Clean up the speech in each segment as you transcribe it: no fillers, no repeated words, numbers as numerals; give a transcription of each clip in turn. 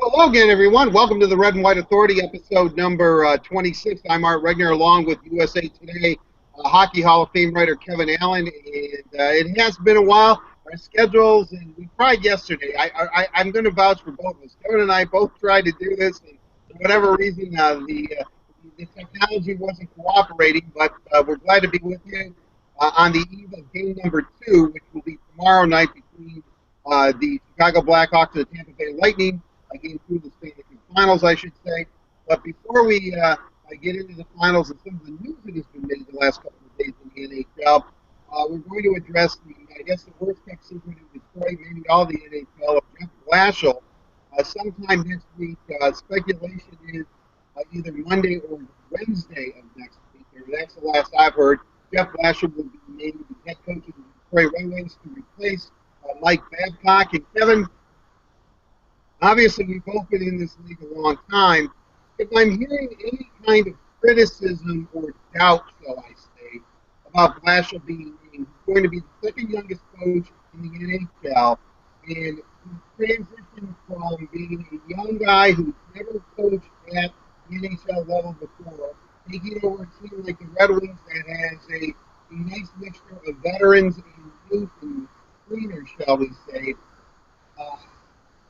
Hello again, everyone. Welcome to the Red and White Authority, episode number 26. I'm Art Regner, along with USA Today Hockey Hall of Fame writer Kevin Allen. And it has been a while. Our schedules, and we tried yesterday. I'm going to vouch for both of us. Kevin and I both tried to do this, and for whatever reason, the technology wasn't cooperating. But we're glad to be with you on the eve of game number 2, which will be tomorrow night between the Chicago Blackhawks and the Tampa Bay Lightning. Game 2 of the Stanley Cup Finals, I should say. But before we get into the finals and some of the news that has been made the last couple of days in the NHL, we're going to address the worst kept secret in Detroit, maybe all the NHL, of Jeff Blashill. Sometime next week, speculation is either Monday or Wednesday of next week, or that's the last I've heard. Jeff Blashill will be named the head coach of the Detroit Red Wings to replace Mike Babcock. And Kevin, obviously, we've both been in this league a long time. If I'm hearing any kind of criticism or doubt, shall I say, about Blashill being named, he's going to be the second youngest coach in the NHL, and he transitioned from being a young guy who's never coached at the NHL level before, taking over a team like the Red Wings that has a nice mixture of veterans and youth and screeners, shall we say.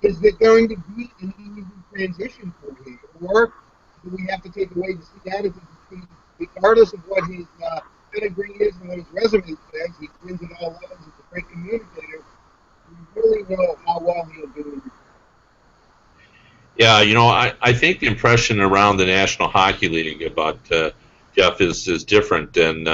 Is it going to be an easy transition for him, or do we have to take away the see attitude between, regardless of what his pedigree is and what his resume says, he wins at all levels, he's a great communicator. We really know how well he'll do in. Yeah, I think the impression around the National Hockey League about Jeff is different than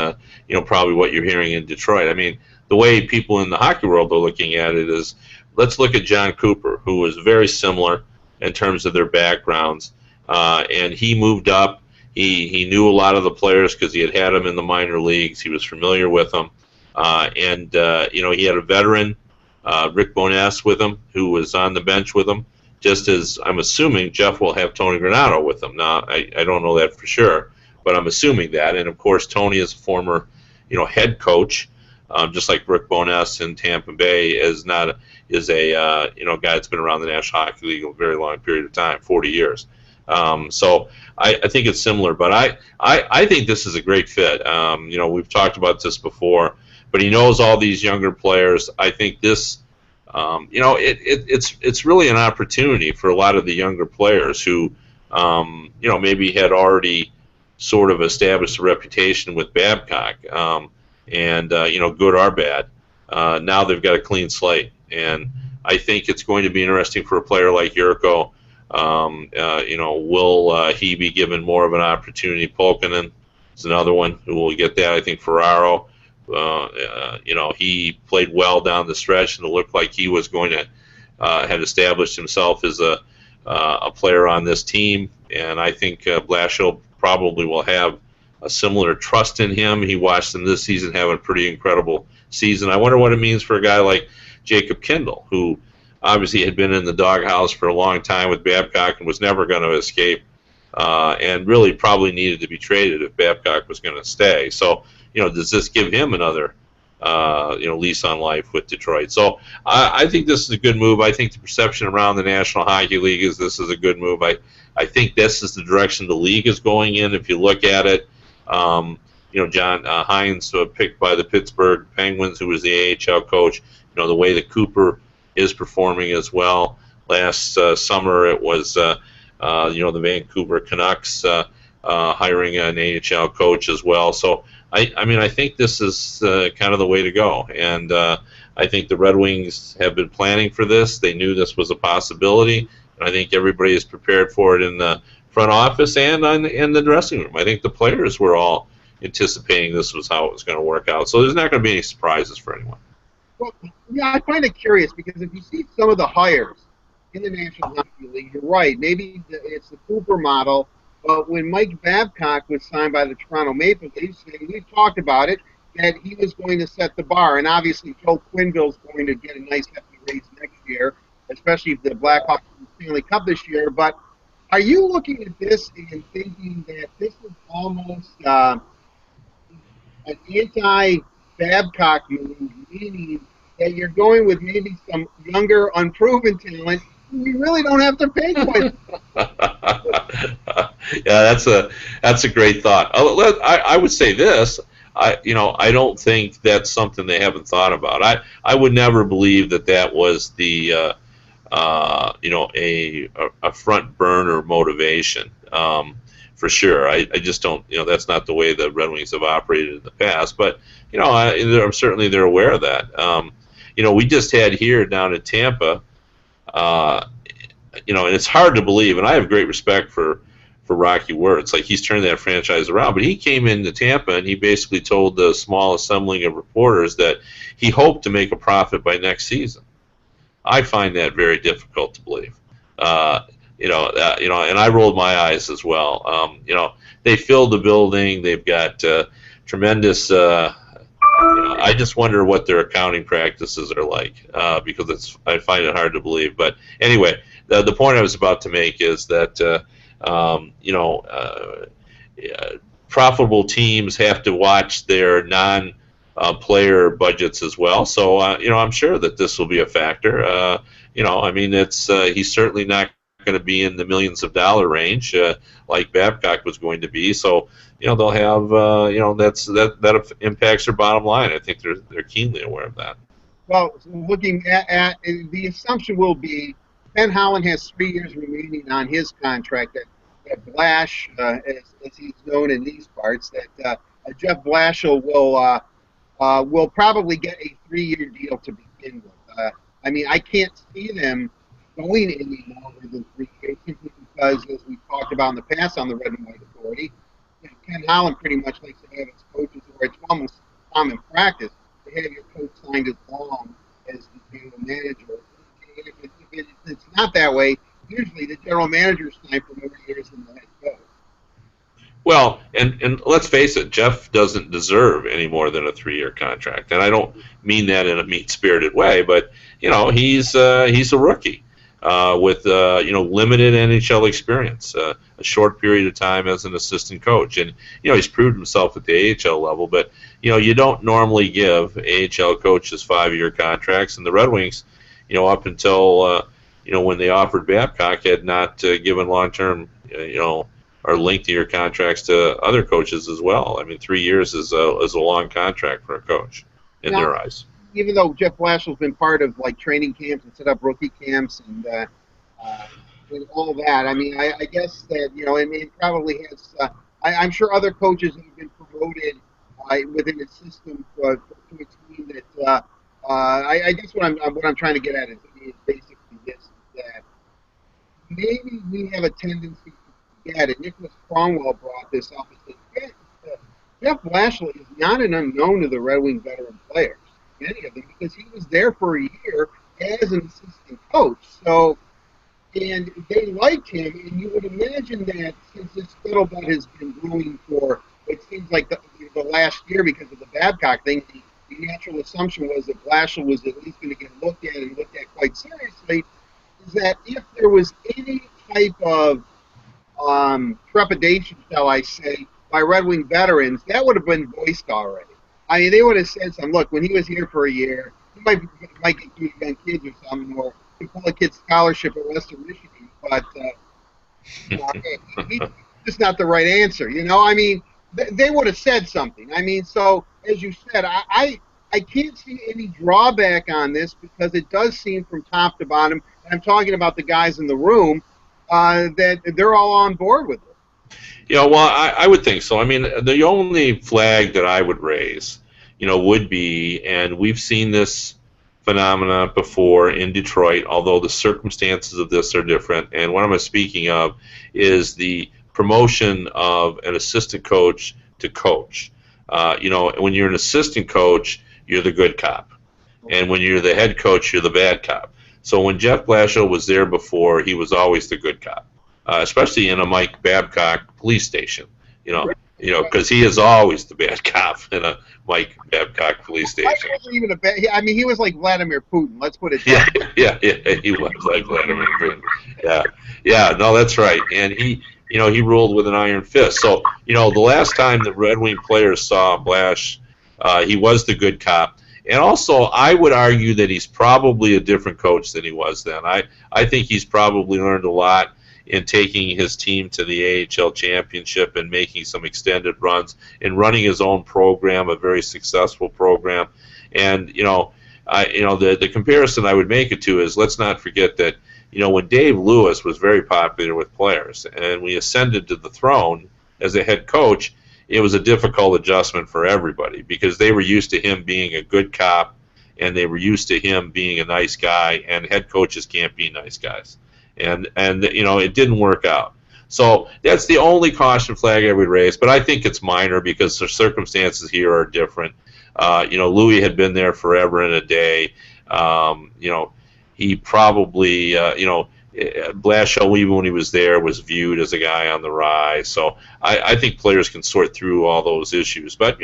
probably what you're hearing in Detroit. I mean, the way people in the hockey world are looking at it is, let's look at John Cooper, who was very similar in terms of their backgrounds, and he moved up. He knew a lot of the players because he had them in the minor leagues. He was familiar with them, and he had a veteran, Rick Bowness, with him, who was on the bench with him. Just as I'm assuming Jeff will have Tony Granato with him. Now, I don't know that for sure, but I'm assuming that. And of course, Tony is a former, head coach, just like Rick Bowness in Tampa Bay is a guy that's been around the National Hockey League a very long period of time, 40 years. So I think it's similar, but I think this is a great fit. We've talked about this before, but he knows all these younger players. I think this. It's really an opportunity for a lot of the younger players who, maybe had already sort of established a reputation with Babcock, good or bad. Now they've got a clean slate, and I think it's going to be interesting for a player like Yurko. Will he be given more of an opportunity? Polkinen is another one who will get that. I think Ferraro. He played well down the stretch, and it looked like he was going to had established himself as a player on this team. And I think Blashill probably will have a similar trust in him. He watched him this season have a pretty incredible season. I wonder what it means for a guy like Jacob Kindle, who obviously had been in the doghouse for a long time with Babcock and was never going to escape, and really probably needed to be traded if Babcock was going to stay. So, does this give him another, lease on life with Detroit? So I think this is a good move. I think the perception around the National Hockey League is this is a good move. I think this is the direction the league is going in. If you look at it, John Hines picked by the Pittsburgh Penguins, who was the AHL coach. The way that Cooper is performing as well. Last summer, it was the Vancouver Canucks hiring an AHL coach as well. So I think this is kind of the way to go, and I think the Red Wings have been planning for this. They knew this was a possibility, and I think everybody is prepared for it in the front office and in the dressing room. I think the players were all anticipating this was how it was going to work out, so there's not going to be any surprises for anyone. Well, yeah, I find it curious because if you see some of the hires in the National Hockey League, you're right. Maybe it's the Cooper model. But when Mike Babcock was signed by the Toronto Maple Leafs, and we've talked about it, that he was going to set the bar. And obviously, Joe Quenneville's going to get a nice hefty raise next year, especially if the Blackhawks win the Stanley Cup this year. But are you looking at this and thinking that this is almost an anti-Babcock move, meaning that you're going with maybe some younger, unproven talent, we really don't have to pay quite. Yeah, that's a great thought. I would say this. I don't think that's something they haven't thought about. I would never believe that was the a front burner motivation. For sure. I just don't, that's not the way the Red Wings have operated in the past. But, I'm certainly they're aware of that. We just had here down in Tampa, and it's hard to believe, and I have great respect for Rocky Wirtz. Like, he's turned that franchise around, but he came into Tampa and he basically told the small assembling of reporters that he hoped to make a profit by next season. I find that very difficult to believe. And I rolled my eyes as well. They filled the building. They've got tremendous. I just wonder what their accounting practices are like, because I find it hard to believe. But anyway, the point I was about to make is that profitable teams have to watch their non-player budgets as well. So I'm sure that this will be a factor. He's certainly not going to be in the millions of dollar range like Babcock was going to be. So they'll have that impacts their bottom line. I think they're keenly aware of that. Well, looking at the assumption will be Ken Holland has 3 years remaining on his contract. That Blash, as he's known in these parts, that Jeff Blashill will probably get a 3-year deal to begin with. I can't see them going any longer than 3 years simply because, as we've talked about in the past on the Red and White Authority, Ken Holland pretty much likes to have his coaches, or it's almost common practice, to have your coach signed as long as the general manager. If it's not that way, usually the general manager's signed for more years than the head coach. Well, and let's face it, Jeff doesn't deserve any more than a 3-year contract, and I don't mean that in a mean-spirited way, but he's a rookie with limited NHL experience, a short period of time as an assistant coach, and he's proved himself at the AHL level. But you don't normally give AHL coaches 5-year contracts, and the Red Wings, up until when they offered Babcock, had not given long-term or lengthier contracts to other coaches as well. 3 years is a long contract for a coach in their eyes. Even though Jeff Blashill's been part of training camps and set up rookie camps and all that, I guess that it probably has. I'm sure other coaches have been promoted within the system to a team that. I guess what I'm trying to get at is basically this: that maybe we have a tendency to forget, and Nicholas Cromwell brought this up. Jeff Blashill is not an unknown to the Red Wing veteran players, many of them, because he was there for a year as an assistant coach. So, and they liked him, and you would imagine that since this scuttlebutt has been brewing for it seems like the last year because of the Babcock thing, the natural assumption was that Blashill was at least going to get looked at and looked at quite seriously, is that if there was any type of trepidation, shall I say, by Red Wing veterans, that would have been voiced already. They would have said something. Look, when he was here for a year, he might get 2 young kids or something, or pull a kid's scholarship at Western Michigan, but he's just not the right answer. They would have said something. So as you said, I can't see any drawback on this because it does seem from top to bottom, and I'm talking about the guys in the room, that they're all on board with it. Well, I would think so. The only flag that I would raise, would be, and we've seen this phenomena before in Detroit, although the circumstances of this are different. And what I'm speaking of is the promotion of an assistant coach to coach. When you're an assistant coach, you're the good cop. And when you're the head coach, you're the bad cop. So when Jeff Blashill was there before, he was always the good cop. Especially in a Mike Babcock police station, because he is always the bad cop in a Mike Babcock police station. Mike wasn't even a bad. He was like Vladimir Putin. Let's put it. Yeah, he was like Vladimir Putin. Yeah, no, that's right. And he ruled with an iron fist. So the last time the Red Wing players saw Blash, he was the good cop. And also, I would argue that he's probably a different coach than he was then. I think he's probably learned a lot in taking his team to the AHL championship and making some extended runs and running his own program, a very successful program. And the comparison I would make it to is, let's not forget that when Dave Lewis was very popular with players and we ascended to the throne as a head coach, it was a difficult adjustment for everybody because they were used to him being a good cop and they were used to him being a nice guy, and head coaches can't be nice guys. And it didn't work out. So that's the only caution flag I would raise, but I think it's minor because the circumstances here are different. Louis had been there forever and a day. He probably, Blashill, even when he was there, was viewed as a guy on the rise. So I think players can sort through all those issues. But,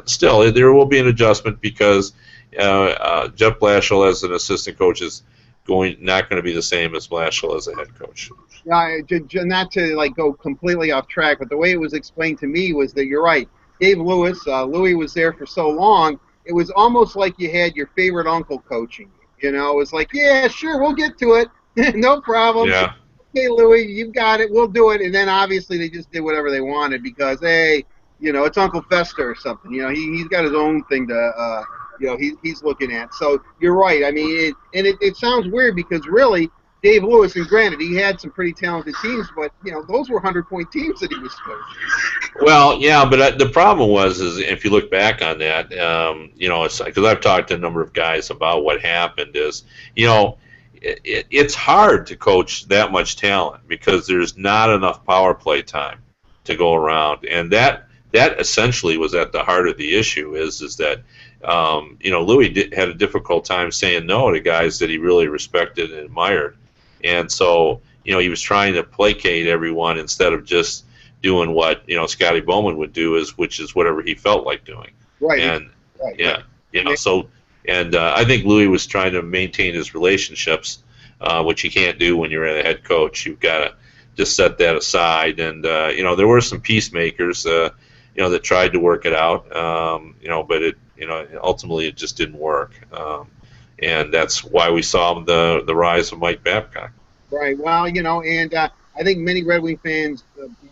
still, there will be an adjustment because Jeff Blashill as an assistant coach is not going to be the same as Blashill as a head coach. Yeah, not to go completely off track, but the way it was explained to me was that you're right. Dave Lewis, Louis was there for so long, it was almost like you had your favorite uncle coaching you. It was like, yeah, sure, we'll get to it. No problem. Yeah. Okay, Louis, you've got it. We'll do it. And then obviously they just did whatever they wanted because, hey, it's Uncle Fester or something. He's got his own thing to, he's looking at. So you're right. I mean, it sounds weird because really, Dave Lewis, and granted, he had some pretty talented teams, but, those were 100-point teams that he was coaching. Well, yeah, but the problem is if you look back on that, it's because I've talked to a number of guys about what happened is, it's hard to coach that much talent because there's not enough power play time to go around, and that essentially was at the heart of the issue. Is that Louis had a difficult time saying no to guys that he really respected and admired, and so he was trying to placate everyone instead of just doing what Scotty Bowman would do, which is whatever he felt like doing. Right. And right. yeah, so. And I think Louis was trying to maintain his relationships, which you can't do when you're a head coach. You've got to just set that aside. And there were some peacemakers, that tried to work it out, but ultimately it just didn't work. And that's why we saw the rise of Mike Babcock. Right. Well, and I think many Red Wing fans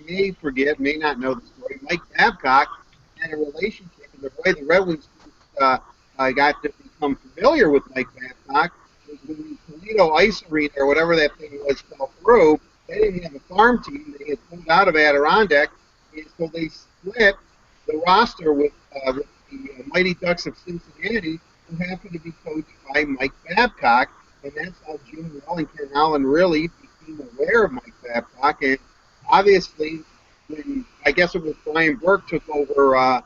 may not know the story. Mike Babcock had a relationship, and the way the Red Wings got to become familiar with Mike Babcock was when the Toledo Ice Arena or whatever that thing was fell through. They didn't have a farm team. They had pulled out of Adirondack, and so they split the roster with the Mighty Ducks of Cincinnati, who happened to be coached by Mike Babcock, and that's how Jim Welling and Allen really became aware of Mike Babcock. And obviously, I guess it was Brian Burke took over.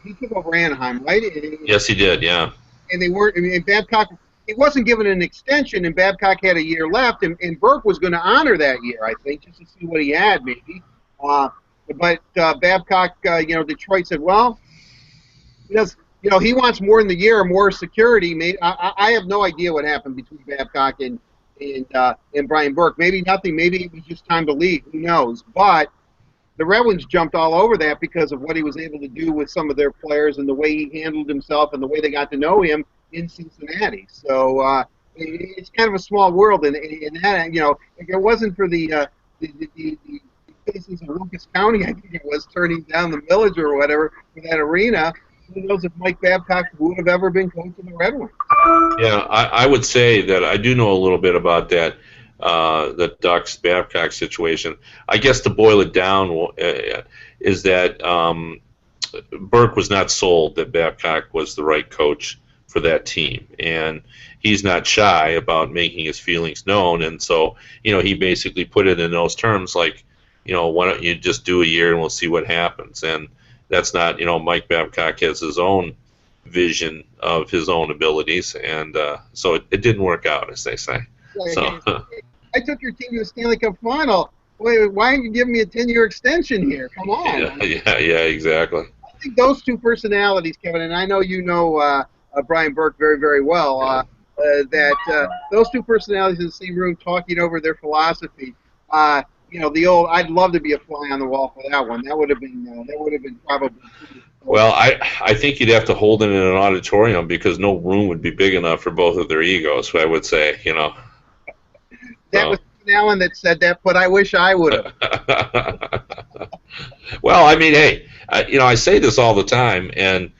He took over Anaheim, right? Yes, he did. Yeah. And they weren't. I mean, Babcock. He wasn't given an extension, and Babcock had a year left, and Burke was going to honor that year, I think, just to see what he had, maybe. But Babcock, Detroit said, well, he wants more in the year, more security. I have no idea what happened between Babcock and Brian Burke. Maybe nothing. Maybe it was just time to leave. Who knows? But the Red Wings jumped all over that because of what he was able to do with some of their players and the way he handled himself and the way they got to know him in Cincinnati. So it's kind of a small world, and that, if it wasn't for the citizens of Lucas County, I think it was, turning down the millage or whatever for that arena, who knows if Mike Babcock would have ever been coach of the Red Wings. Yeah, I would say that I do know a little bit about that. The Ducks Babcock situation. I guess to boil it down is that Burke was not sold that Babcock was the right coach for that team, and he's not shy about making his feelings known. And so, he basically put it in those terms, like, why don't you just do a year and we'll see what happens. And that's not, Mike Babcock has his own vision of his own abilities, and so it didn't work out, as they say. So. I took your team to the Stanley Cup final. Wait, why aren't you giving me a 10-year extension here? Come on. Yeah, exactly. I think those two personalities, Kevin, and I know you know Brian Burke very, very well, that those two personalities in the same room talking over their philosophy, the old, I'd love to be a fly on the wall for that one. That would have been probably Well, I think you'd have to hold it in an auditorium because no room would be big enough for both of their egos. I would say, you know. That was So. Allen that said that, but I wish I would have. Well, I mean, hey, you know, I say this all the time, and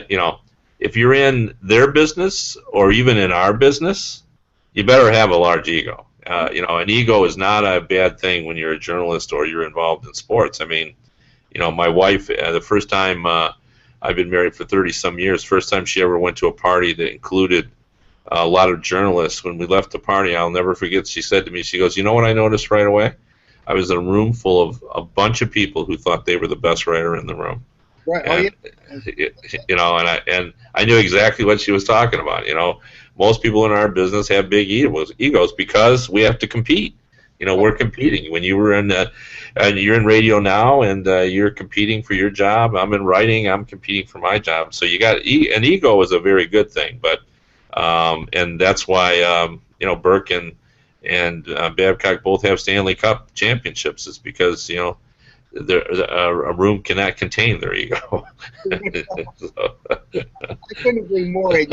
you know, if you're in their business or even in our business, you better have a large ego. You know, an ego is not a bad thing when you're a journalist or you're involved in sports. I mean, you know, my wife, the first time I've been married for 30 some years, first time she ever went to a party that included a lot of journalists. When we left the party, I'll never forget. She said to me, she goes, "You know what I noticed right away? I was in a room full of a bunch of people who thought they were the best writer in the room." Right. Oh yeah. And you know, and I knew exactly what she was talking about. You know, most people in our business have big egos because we have to compete. You know, we're competing. When you were in, and you're in radio now, and you're competing for your job. I'm in writing. I'm competing for my job. So you got an ego is a very good thing, but and that's why you know, Burke and Babcock both have Stanley Cup championships. Is because, you know, a room cannot contain their ego. So, I couldn't agree more. I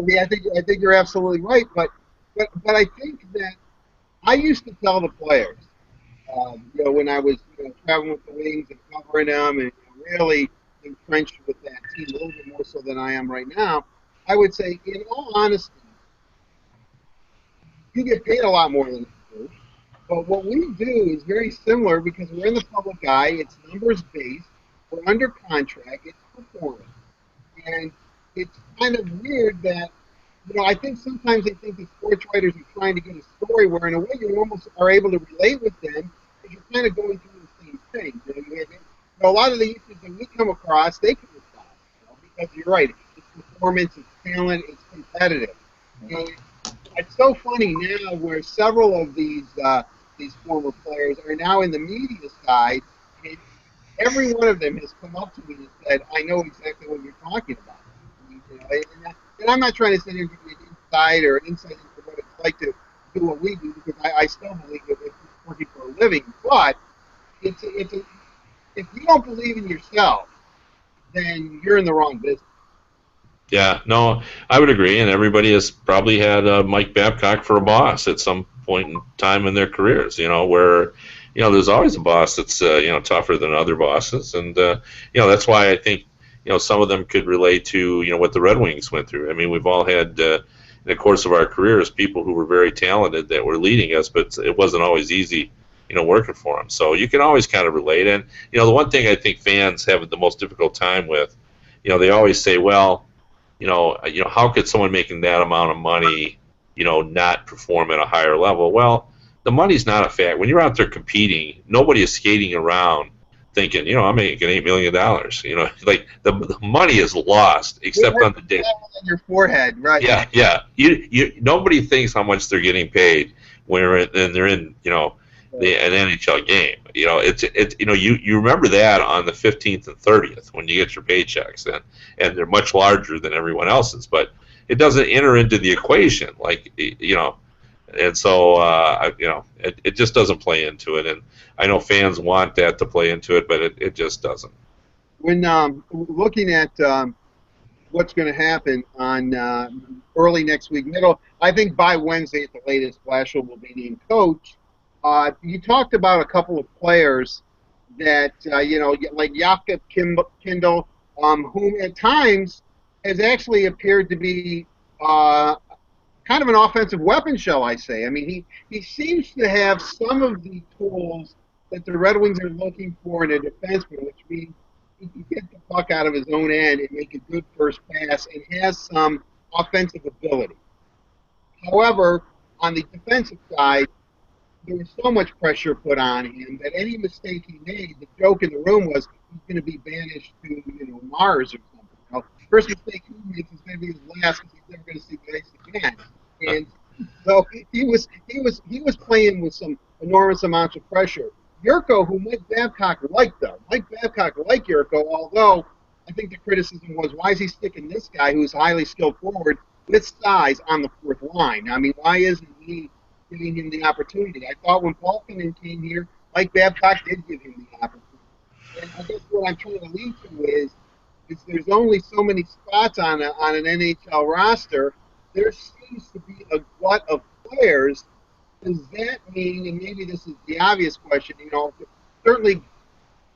mean, I think you're absolutely right. But I think that I used to tell the players, you know, when I was, you know, traveling with the Wings and covering them, and really entrenched with that team a little bit more so than I am right now. I would say, in all honesty, you get paid a lot more than you do. But what we do is very similar because we're in the public eye. It's numbers based. We're under contract. It's performance. And it's kind of weird that, you know, I think sometimes they think that sports writers are trying to get a story where, in a way, you almost are able to relate with them because you're kind of going through the same thing. A lot of the issues that we come across, they can resolve, you know, because you're right. It's performance, it's talent, it's competitive. And it's so funny now where several of these former players are now in the media side, and every one of them has come up to me and said, "I know exactly what you're talking about." I mean, you know, and I'm not trying to sit here and give you an insight or insight into what it's like to do what we do because I still believe that it's working for a living. But it's a, if you don't believe in yourself, then you're in the wrong business. yeah, no, I would agree, and everybody has probably had Mike Babcock for a boss at some point in time in their careers. You know, where, you know, there's always a boss that's you know, tougher than other bosses, and you know, that's why I think, you know, some of them could relate to, you know, what the Red Wings went through. I mean, we've all had in the course of our careers people who were very talented that were leading us, but it wasn't always easy, you know, working for them. So you can always kind of relate. And you know, the one thing I think fans have the most difficult time with, you know, they always say, well, you know, how could someone making that amount of money, you know, not perform at a higher level? Well, the money's not a fact. When you're out there competing, nobody is skating around thinking, you know, I'm making $8 million. You know, like the money is lost, except on the day. On your forehead, right? Yeah, yeah. You nobody thinks how much they're getting paid when they're in, you know, an NHL game. You know, it's you know, you remember that on the 15th and 30th when you get your paychecks, and they're much larger than everyone else's, but it doesn't enter into the equation, like, you know. And so you know, it just doesn't play into it, and I know fans want that to play into it, but it just doesn't. When looking at what's going to happen on early next week, middle, I think by Wednesday at the latest, Blashill will be named coach. You talked about a couple of players that, you know, like Jakob Kindle, whom at times has actually appeared to be kind of an offensive weapon, shall I say. I mean, he seems to have some of the tools that the Red Wings are looking for in a defenseman, which means he can get the puck out of his own end and make a good first pass and has some offensive ability. However, on the defensive side, there was so much pressure put on him that any mistake he made, the joke in the room was he's going to be banished to, you know, Mars or something. You know, first mistake he makes is going to be his last because he's never going to see the ice again. And so he was playing with some enormous amounts of pressure. Yurko, who Mike Babcock liked, though, Mike Babcock liked Yurko, although I think the criticism was, why is he sticking this guy who's highly skilled forward with size on the fourth line? I mean, why isn't he giving him the opportunity? I thought when Balkanen came here, Mike Babcock did give him the opportunity. And I guess what I'm trying to lead to is there's only so many spots on an NHL roster. There seems to be a glut of players. Does that mean, and maybe this is the obvious question, certainly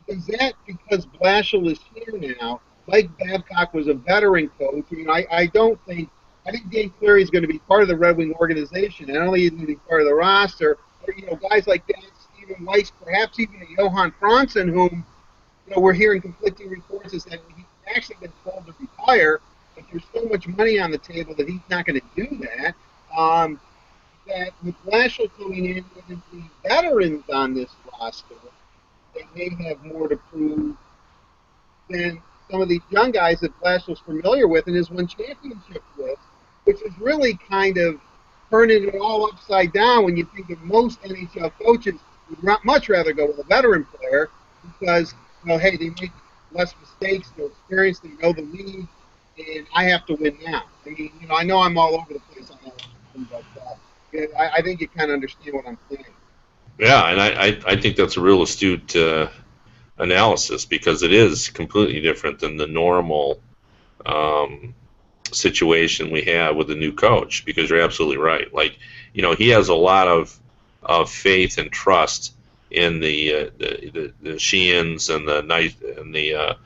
is that because Blashill is here now? Mike Babcock was a veteran coach. I don't think I think Dave Cleary is going to be part of the Red Wing organization, and only going to be part of the roster. Or, guys like that, Stephen Weiss, perhaps even Johan Franzen, whom we're hearing conflicting reports is that he's actually been told to retire, but there's so much money on the table that he's not going to do that. That with Blashill coming in and the veterans on this roster, they may have more to prove than some of these young guys that Blashill's familiar with and has won championships with, which is really kind of turning it all upside down when you think that most NHL coaches would much rather go with a veteran player because, hey, they make less mistakes, they're experienced, they know the league, and I have to win now. I mean, I know I'm all over the place on that, but I think you kind of understand what I'm saying. Yeah, and I think that's a real astute analysis because it is completely different than the normal situation we have with a new coach. Because you're absolutely right. Like, he has a lot of faith and trust in the Sheehan's and the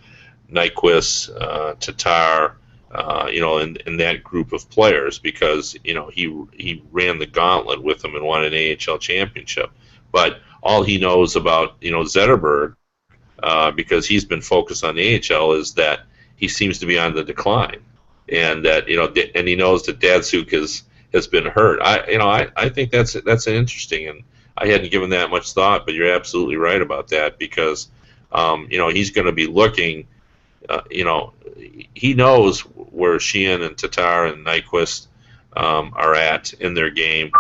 Nyquist, Tatar, in that group of players because he ran the gauntlet with them and won an AHL championship. But all he knows about Zetterberg, because he's been focused on the AHL, is that he seems to be on the decline, and that and he knows that Datsuk has been hurt. I think that's interesting, and I hadn't given that much thought, but you're absolutely right about that because he's going to be looking. He knows where Sheehan and Tatar and Nyquist are at in their game,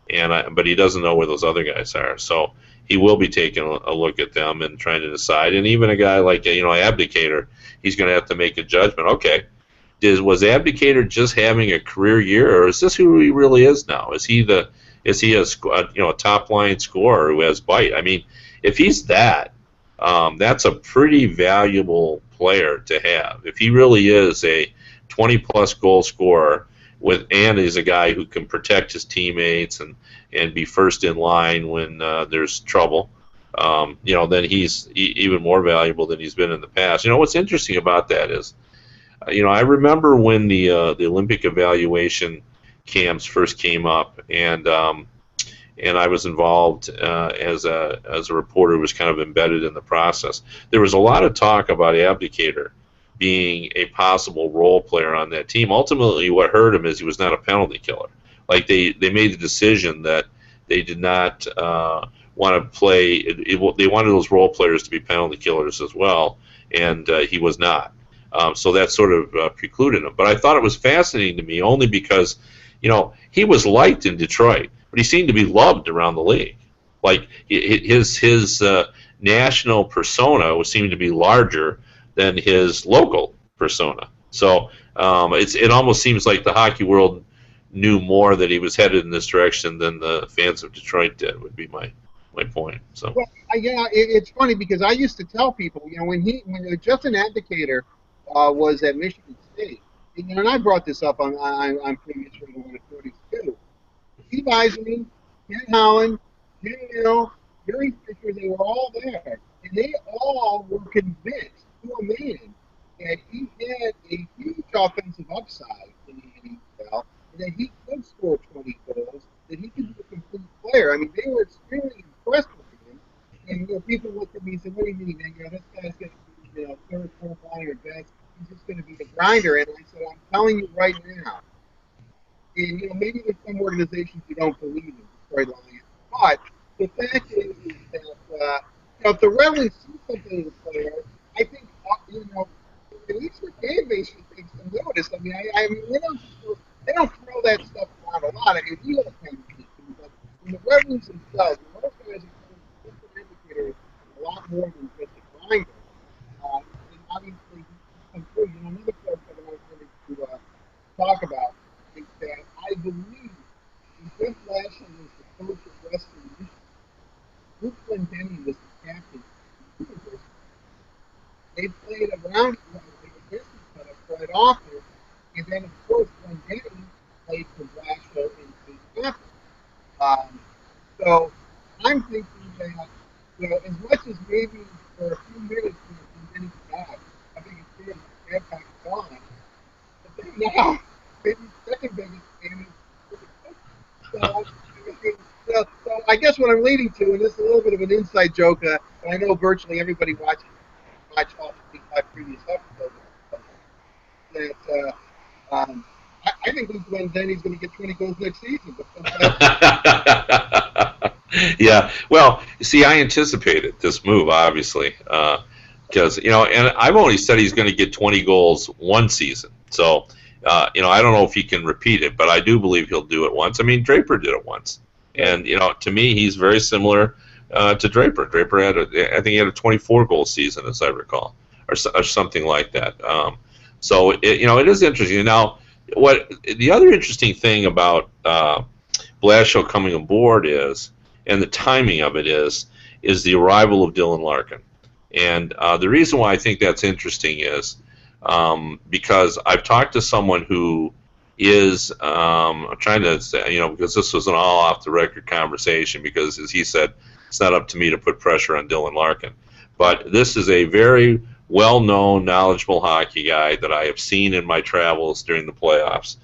but he doesn't know where those other guys are. So he will be taking a look at them and trying to decide. And even a guy like Abdicator, he's going to have to make a judgment. Okay, was Abdicator just having a career year, or is this who he really is now? Is he a top line scorer who has bite? I mean, if he's that, that's a pretty valuable player to have. If he really is a 20-plus goal scorer and is a guy who can protect his teammates and be first in line when there's trouble, then he's even more valuable than he's been in the past. What's interesting about that is, I remember when the Olympic evaluation camps first came up, and I was involved as a reporter who was kind of embedded in the process. There was a lot of talk about Abdicator being a possible role player on that team. Ultimately, what hurt him is he was not a penalty killer. Like they made the decision that they did not want to play. They wanted those role players to be penalty killers as well, and he was not. So that sort of precluded him. But I thought it was fascinating to me only because, he was liked in Detroit, but he seemed to be loved around the league. Like his national persona seemed to be larger than his local persona. So it almost seems like the hockey world knew more that he was headed in this direction than the fans of Detroit did, would be my point. So. Well, it's funny because I used to tell people, when Justin Abdicator was at Michigan State, and I brought this up on previous Radio 140s too. Steve Eisenman, Ken Holland, Jim Mill, Gary Fisher, they were all there. And they all were convinced to a man that he had a huge offensive upside in the NHL, and that he could score 20 goals, that he could be a complete player. I mean, they were extremely impressed with him. And people looked at me and said, "What do you mean, man? This guy's going to be, third, fourth line or best. He's just going to be a grinder." And I said, "I'm telling you right now." And maybe there's some organizations who don't believe in Detroit Lions, but the fact is that if the Red Wings see something in the player, I think at least the fan base should take some notice. I mean, they don't throw that stuff around a lot. I mean, we have a tendency to, but when the Red Wings themselves, when those guys are different indicators, a lot more than just a grinder. And obviously, come through. Another player that I wanted to talk about is that I believe when Jeff Blashill was the coach of Western Michigan, Luke Glendening was the captain. Um, so I'm thinking that, as much as maybe for a few minutes when he's back, I think it's fair that Babcock is gone. But then now, maybe the second biggest fan is so, so I guess what I'm leading to, and this is a little bit of an inside joke, and I know virtually everybody watched all 25 previous episodes, that I think Luke Van Denny's going to get 20 goals next season. But Yeah, well, see, I anticipated this move, obviously, because and I've only said he's going to get 20 goals one season. So, I don't know if he can repeat it, but I do believe he'll do it once. I mean, Draper did it once, and to me, he's very similar to Draper. Draper I think he had a 24 goal season, as I recall, or something like that. So, it is interesting. Now, what the other interesting thing about Blashill coming aboard is, and the timing of it is the arrival of Dylan Larkin. And the reason why I think that's interesting is because I've talked to someone who is, I'm trying to say, because this was an all off the record conversation, because as he said, it's not up to me to put pressure on Dylan Larkin. But this is a very well-known, knowledgeable hockey guy that I have seen in my travels during the playoffs,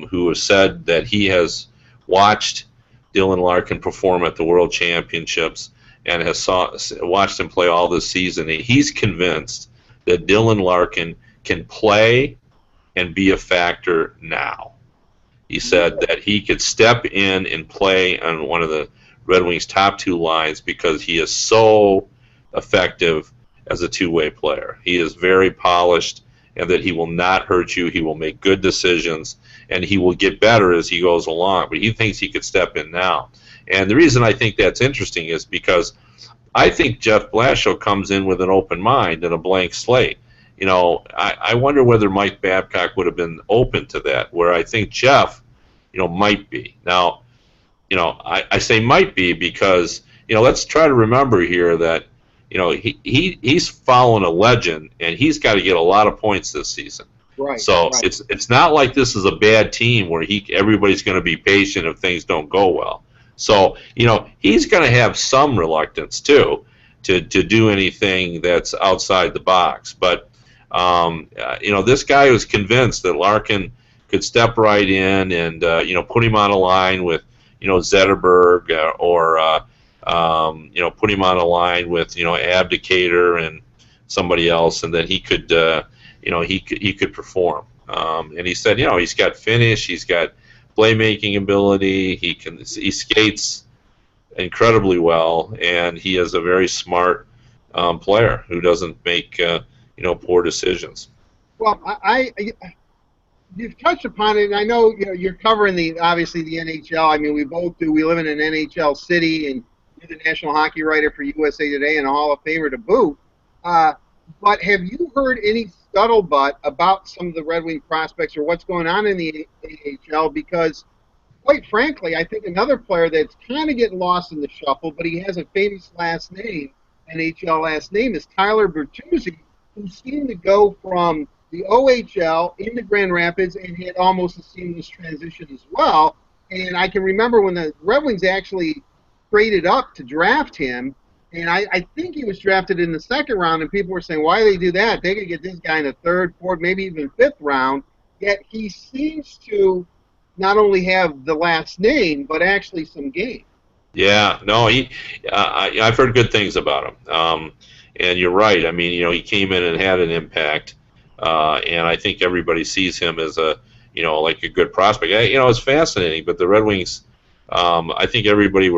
who has said that he has watched Dylan Larkin perform at the World Championships and has watched him play all this season. And he's convinced that Dylan Larkin can play and be a factor now. He said that he could step in and play on one of the Red Wings' top two lines because he is so effective as a two-way player. He is very polished, and that he will not hurt you. He will make good decisions, and he will get better as he goes along. But he thinks he could step in now. And the reason I think that's interesting is because I think Jeff Blashill comes in with an open mind and a blank slate. I wonder whether Mike Babcock would have been open to that, where I think Jeff, might be. Now, I say might be because, let's try to remember here that, he's following a legend, and he's got to get a lot of points this season. Right. So right. It's not like this is a bad team where everybody's going to be patient if things don't go well. So he's going to have some reluctance too to do anything that's outside the box. But this guy was convinced that Larkin could step right in and put him on a line with Zetterberg or put him on a line with Abdicator and somebody else, and then he could he could perform. And he said he's got finish, he's got playmaking ability, he skates incredibly well, and he is a very smart player who doesn't make poor decisions. Well, you've touched upon it, and I know you're covering obviously the NHL. I mean, we both do. We live in an NHL city, and you're the national hockey writer for USA Today and a Hall of Famer to boot. But have you heard any scuttlebutt about some of the Red Wing prospects or what's going on in the AHL? Because, quite frankly, I think another player that's kind of getting lost in the shuffle, but he has a famous last name, NHL last name, is Tyler Bertuzzi, who seemed to go from the OHL into Grand Rapids and had almost a seamless transition as well. And I can remember when the Red Wings actually traded up to draft him, and I think he was drafted in the second round, and people were saying, why do they do that? They could get this guy in the third, fourth, maybe even fifth round. Yet he seems to not only have the last name, but actually some game. Yeah, no, I've heard good things about him. And you're right. I mean, he came in and had an impact, and I think everybody sees him as like a good prospect. It's fascinating, but the Red Wings, I think everybody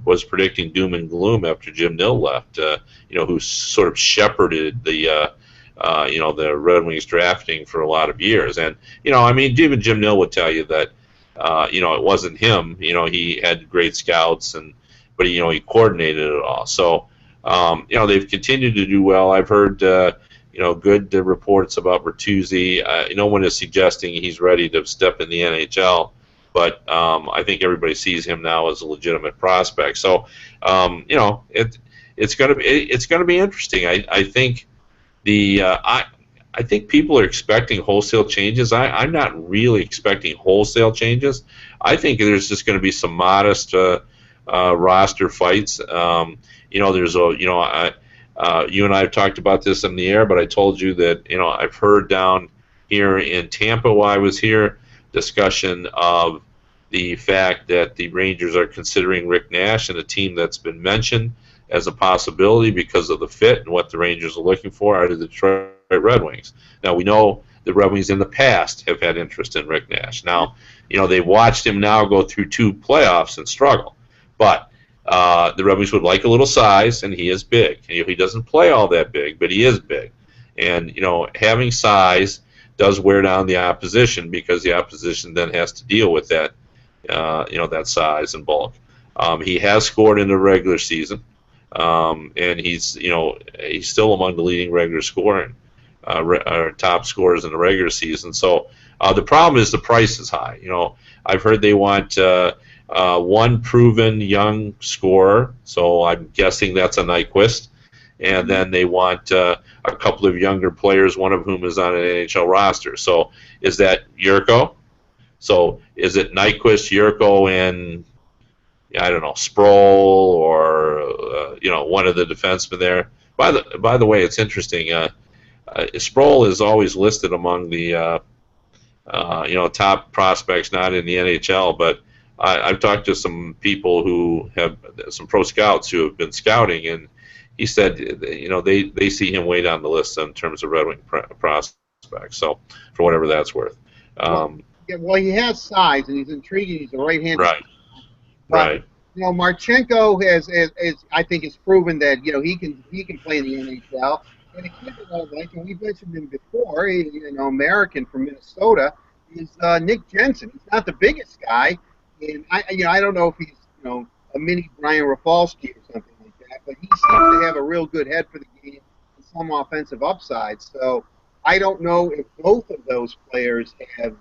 was predicting doom and gloom after Jim Nill left, who sort of shepherded the Red Wings drafting for a lot of years. And, even Jim Nill would tell you that, it wasn't him. He had great scouts, but he coordinated it all. So, they've continued to do well. I've heard, good reports about Bertuzzi. No one is suggesting he's ready to step in the NHL, but I think everybody sees him now as a legitimate prospect. So, it's going to be interesting. I think I think people are expecting wholesale changes. I'm not really expecting wholesale changes. I think there's just going to be some modest roster fights. There's you and I have talked about this in the air, but I told you that I've heard down here in Tampa while I was here discussion of the fact that the Rangers are considering Rick Nash and a team that's been mentioned as a possibility because of the fit and what the Rangers are looking for are the Detroit Red Wings. Now, we know the Red Wings in the past have had interest in Rick Nash. Now, they've watched him now go through 2 playoffs and struggle. But the Red Wings would like a little size, and he is big. He doesn't play all that big, but he is big. And, having size does wear down the opposition because the opposition then has to deal with that, that size and bulk. He has scored in the regular season, and he's still among the leading regular scoring top scorers in the regular season. So the problem is the price is high. I've heard they want one proven young scorer, so I'm guessing that's a Nyquist, and then they want a couple of younger players, one of whom is on an NHL roster. So is that Yurko? So is it Nyquist, Yurko, and I don't know, Sproul, or one of the defensemen there? By the way, it's interesting. Sproul is always listed among the top prospects, not in the NHL, but I've talked to some people who have some pro scouts who have been scouting, and he said they see him way down the list in terms of Red Wing prospects. So for whatever that's worth. Well, he has size and he's intriguing. He's a right-handed. Right. But, right. Marchenko has I think has proven that he can play in the NHL. And a kid that I like, and we've mentioned him before, American from Minnesota, is Nick Jensen. He's not the biggest guy, and I don't know if he's a mini Brian Rafalski or something like that, but he seems to have a real good head for the game and some offensive upside. So I don't know if both of those players have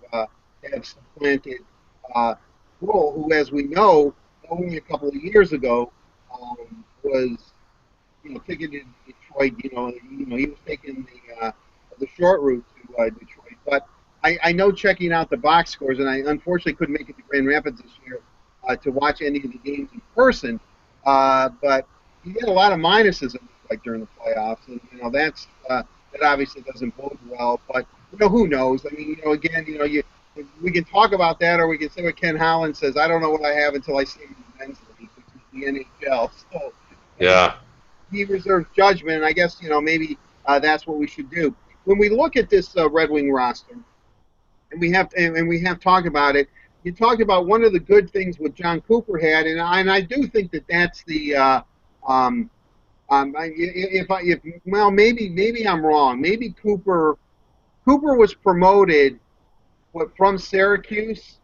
supplanted Kroll, who, as we know, only a couple of years ago was ticketed to Detroit. He was taking the short route to Detroit. But I know, checking out the box scores, and I unfortunately couldn't make it to Grand Rapids this year to watch any of the games in person. But he had a lot of minuses during the playoffs, and that obviously doesn't bode well. But who knows? I mean, again, we can talk about that, or we can say what Ken Holland says. I don't know what I have until I see him in the men's league, which is the NHL. So yeah. He reserves judgment, and I guess maybe that's what we should do when we look at this Red Wing roster, and we have talked about it. You talked about one of the good things what John Cooper had, and I do think that's the maybe I'm wrong. Maybe Cooper was promoted from Syracuse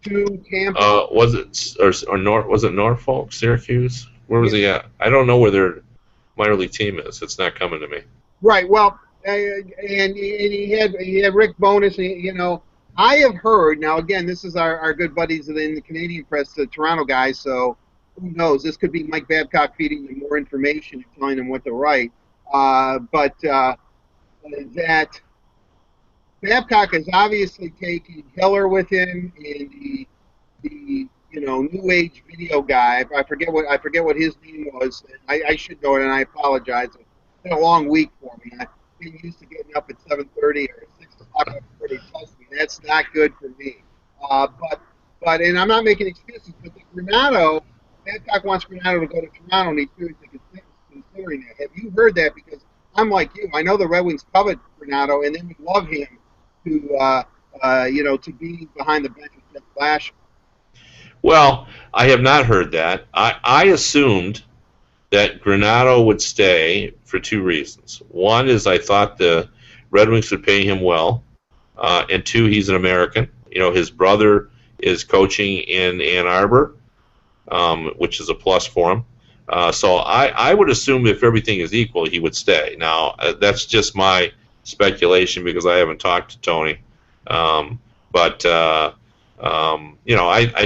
to Tampa. Was it Norfolk, Syracuse? Where was he at? I don't know where their minor league team is. It's not coming to me. Right. Well, and he had Rick Bowness. I have heard, now again, this is our good buddies in the Canadian press, the Toronto guys. So who knows? This could be Mike Babcock feeding them more information and telling them what to write. But that Babcock is obviously taking Keller with him, and the new age video guy. I forget what his name was. I should know it, and I apologize. It's been a long week for me. I've been used to getting up at 7:30 or 6 o'clock before they test me. That's not good for me. But and I'm not making excuses. But Babcock wants Granato to go to Toronto, and he's seriously considering that. Have you heard that? Because I'm like you. I know the Red Wings covet Granato, and they would love him to be behind the bench with Jeff Blashill. Well, I have not heard that. I assumed that Granato would stay for 2 reasons. One is I thought the Red Wings would pay him well, and 2, he's an American. His brother is coaching in Ann Arbor, which is a plus for him. So I would assume if everything is equal, he would stay. Now, that's just my speculation because I haven't talked to Tony. I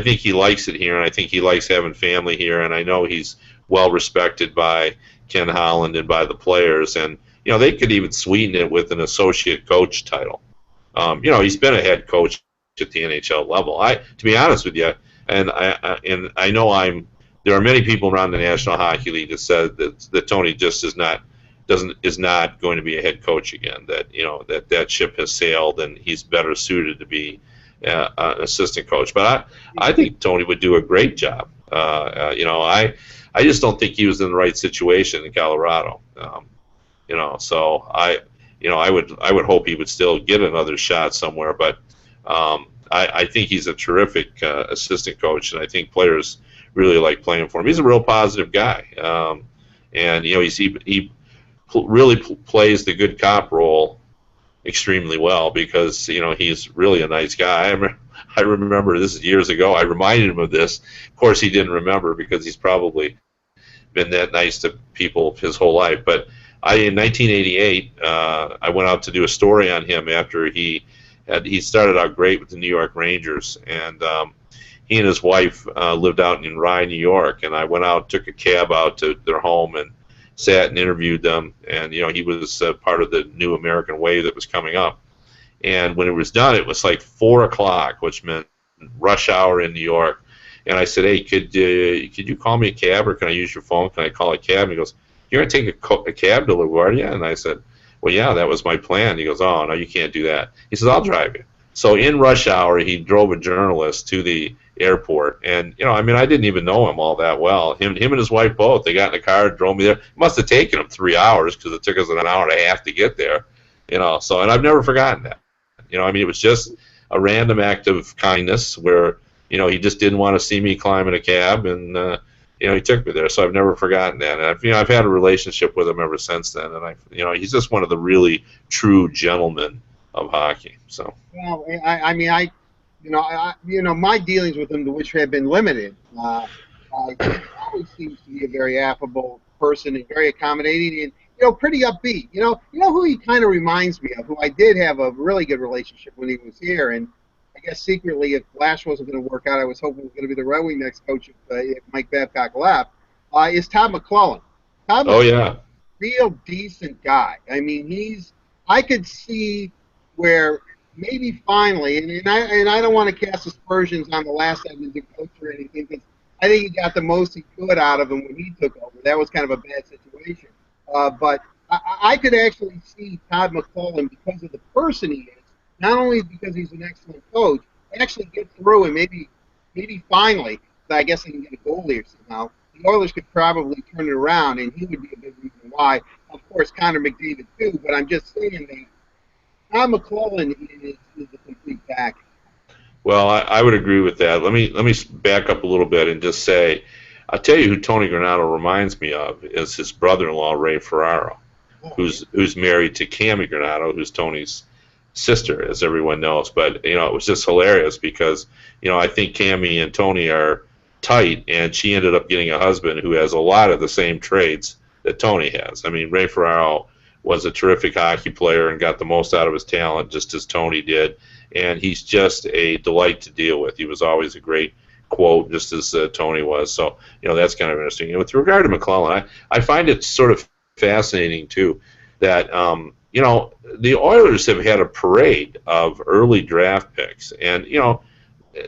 think he likes it here, and I think he likes having family here, and I know he's well respected by Ken Holland and by the players, and they could even sweeten it with an associate coach title. He's been a head coach at the NHL level. To be honest with you, and I know there are many people around the National Hockey League that said that Tony just is not going to be a head coach again. That ship has sailed, and he's better suited to be an assistant coach. But I think Tony would do a great job. I just don't think he was in the right situation in Colorado. So I would hope he would still get another shot somewhere. But I think he's a terrific assistant coach, and I think players really like playing for him. He's a real positive guy, and he really plays the good cop role extremely well because he's really a nice guy. I remember this is years ago. I reminded him of this. Of course, he didn't remember because he's probably been that nice to people his whole life. But in 1988, I went out to do a story on him after he started out great with the New York Rangers, and he and his wife lived out in Rye, New York. And I went out, took a cab out to their home, and sat and interviewed them. And he was part of the new American wave that was coming up. And when it was done, it was like 4 o'clock, which meant rush hour in New York. And I said, "Hey, could you call me a cab, or can I use your phone? Can I call a cab?" And he goes, "You're going to take a cab to LaGuardia?" And I said, "Well, yeah, that was my plan." He goes, "Oh, no, you can't do that." He says, "I'll drive you." So in rush hour, he drove a journalist to the airport. And, I didn't even know him all that well. Him and his wife both, they got in the car, drove me there. It must have taken them 3 hours because it took us an hour and a half to get there. And I've never forgotten that. It was just a random act of kindness where, he just didn't want to see me climb in a cab, and, he took me there. So I've never forgotten that. And I've had a relationship with him ever since then. And he's just one of the really true gentlemen of hockey. So. Well, my dealings with him, which have been limited, he always seems to be a very affable person and very accommodating and, pretty upbeat. Who he kind of reminds me of, who I did have a really good relationship when he was here, and I guess secretly, if Blash wasn't going to work out, I was hoping it was going to be the Red Wing next coach if Mike Babcock left, is Todd McClellan. Yeah. Real decent guy. I could see where maybe finally, and I don't want to cast aspersions on the last Edmonton coach or anything, because I think he got the most he could out of him when he took over. That was kind of a bad situation. But I could actually see Todd McClellan, because of the person he is, not only because he's an excellent coach, actually get through, and maybe finally, I guess they can get a goalie or somehow, the Oilers could probably turn it around, and he would be a big reason why. Of course, Connor McDavid too, but I'm just saying that Todd McClellan is a complete package. Well, I would agree with that. Let me back up a little bit and just say, I'll tell you who Tony Granato reminds me of is his brother-in-law, Ray Ferraro, who's married to Cammie Granato, who's Tony's sister, as everyone knows. But, it was just hilarious because, I think Cammie and Tony are tight, and she ended up getting a husband who has a lot of the same traits that Tony has. Ray Ferraro was a terrific hockey player and got the most out of his talent, just as Tony did. And he's just a delight to deal with. He was always a great quote, just as Tony was. So, that's kind of interesting. And with regard to McClellan, I find it sort of fascinating, too, that, the Oilers have had a parade of early draft picks. And,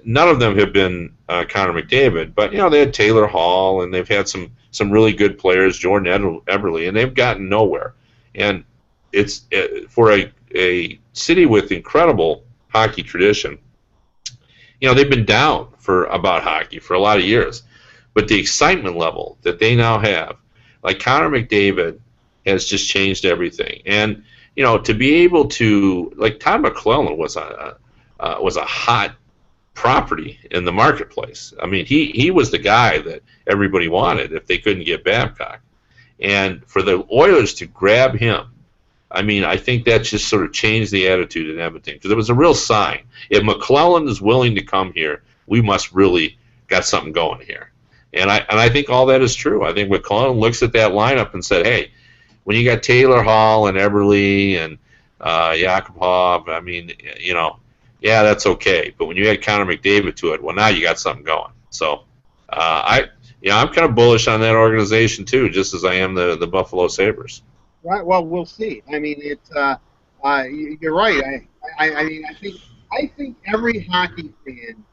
none of them have been Connor McDavid, but, they had Taylor Hall, and they've had some really good players, Jordan Eberle, and they've gotten nowhere. And it's for a city with incredible hockey tradition, they've been down about hockey for a lot of years. But the excitement level that they now have, like Connor McDavid, has just changed everything. And, to be able to, like Todd McClellan was a hot property in the marketplace. He was the guy that everybody wanted if they couldn't get Babcock. And for the Oilers to grab him, I think that just sort of changed the attitude in Edmonton, because it was a real sign. If McClellan is willing to come here, we must really got something going here. And I think all that is true. I think McClellan looks at that lineup and said, hey, when you got Taylor Hall and Eberle and Yakupov, yeah, that's okay. But when you add Connor McDavid to it, well, now you got something going. So I'm kind of bullish on that organization too, just as I am the Buffalo Sabres. Right. Well, we'll see. I mean, you're right. I mean, I think every hockey fan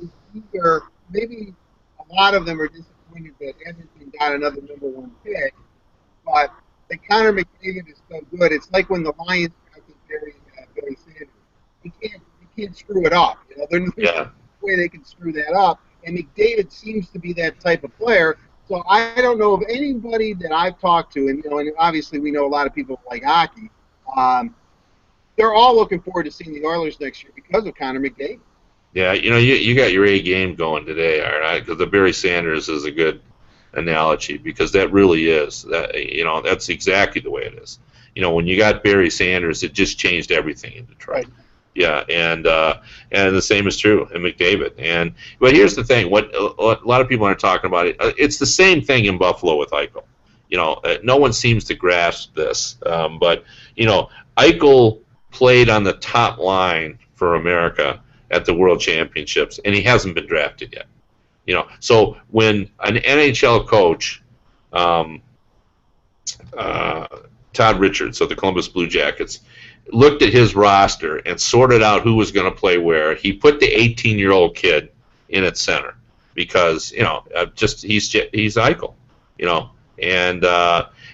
is either maybe a lot of them are disappointed that Edmonton got another number one pick, but that Connor McDavid is so good. It's like when the Lions drafted Barry Sanders. You can't screw it up. You know, there's no Yeah. way they can screw that up. And McDavid seems to be that type of player. So I don't know of anybody that I've talked to, and and obviously we know a lot of people like hockey. Um, they're all looking forward to seeing the Oilers next year because of Connor McDavid. Yeah, you got your A game going today, all right? Because the Barry Sanders is a good analogy because that really is that's exactly the way it is. When you got Barry Sanders, it just changed everything in Detroit. Right. Yeah, and the same is true in McDavid. But here's the thing: what a lot of people aren't talking about it's the same thing in Buffalo with Eichel. No one seems to grasp this, but Eichel played on the top line for America at the World Championships, and he hasn't been drafted yet. So when an NHL coach, Todd Richards of the Columbus Blue Jackets, looked at his roster and sorted out who was going to play where, he put the 18-year-old kid in at center because he's Eichel, and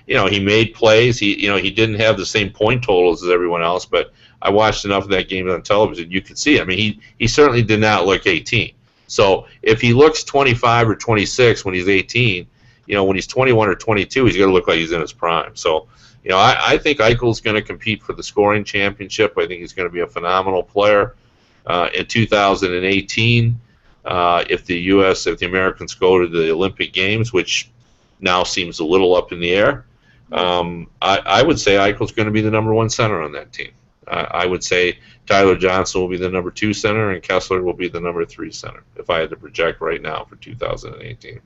he made plays. He didn't have the same point totals as everyone else, but I watched enough of that game on television. You could see. I mean, he certainly did not look 18. So if he looks 25 or 26 when he's 18, when he's 21 or 22, he's going to look like he's in his prime. So, I think Eichel's going to compete for the scoring championship. I think he's going to be a phenomenal player in 2018. If the Americans go to the Olympic Games, which now seems a little up in the air, I would say Eichel's going to be the number one center on that team. I would say Tyler Johnson will be the number 2 center, and Kessler will be the number 3 center, if I had to project right now for 2018.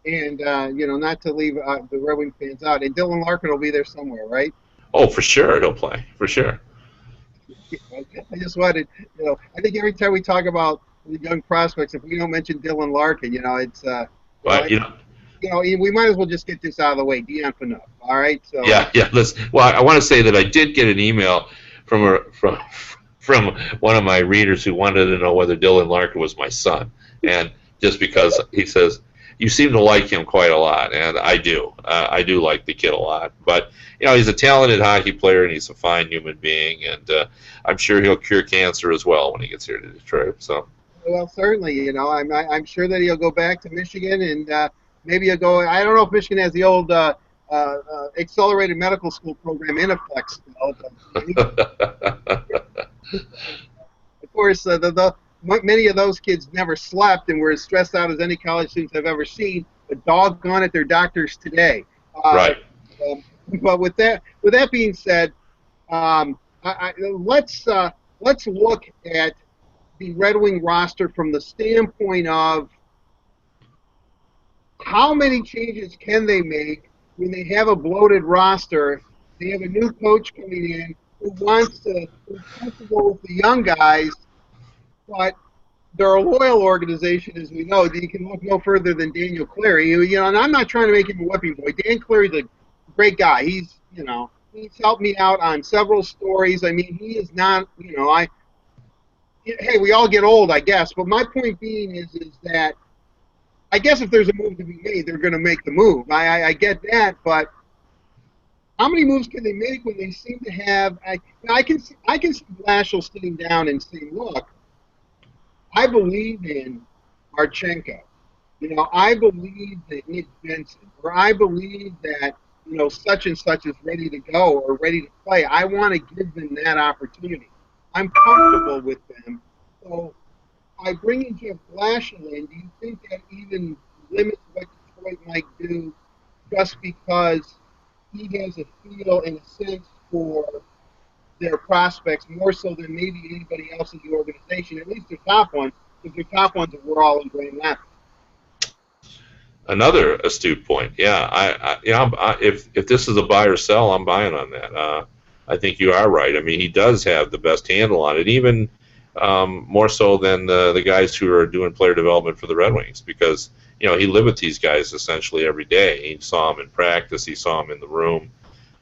And not to leave the Red Wing fans out, and Dylan Larkin will be there somewhere, right? Oh, for sure, he'll play, for sure. I just wanted, I think every time we talk about the young prospects, if we don't mention Dylan Larkin, it's But we might as well just get this out of the way. Dion Phaneuf, all right? So yeah. Well, I want to say that I did get an email from one of my readers who wanted to know whether Dylan Larkin was my son, and just because he says you seem to like him quite a lot, and I do. I do like the kid a lot, but he's a talented hockey player and he's a fine human being, and I'm sure he'll cure cancer as well when he gets here to Detroit. So. Well, certainly, I'm sure that he'll go back to Michigan, and maybe he'll go. I don't know if Michigan has the old accelerated medical school program Iniflex still. Of course, many of those kids never slept and were as stressed out as any college students I've ever seen. But doggone it, they're doctors today. Right. But with that being said, let's look at the Red Wing roster from the standpoint of how many changes can they make when they have a bloated roster. They have a new coach coming in who's comfortable with the young guys, but they're a loyal organization, as we know. You can look no further than Daniel Cleary. And I'm not trying to make him a whipping boy. Dan Cleary's a great guy. He's helped me out on several stories. I mean, he is not, hey, we all get old, I guess. But my point being is that I guess if there's a move to be made, they're going to make the move. I get that, but how many moves can they make when they seem to have? I can see Blashill sitting down and saying, "Look, I believe in Marchenko. I believe that Nick Benson, or I believe that such and such is ready to go or ready to play. I want to give them that opportunity. I'm comfortable with them. So by bringing Jeff Blashill in, do you think that even limits what Detroit might do just because he has a feel and a sense for their prospects more so than maybe anybody else in the organization, at least their top ones, because their top ones were all in Grand Rapids? Another astute point. Yeah, if this is a buy or sell, I'm buying on that. I think you are right. I mean, he does have the best handle on it, even more so than the guys who are doing player development for the Red Wings, because he lived with these guys essentially every day. He saw them in practice. He saw them in the room.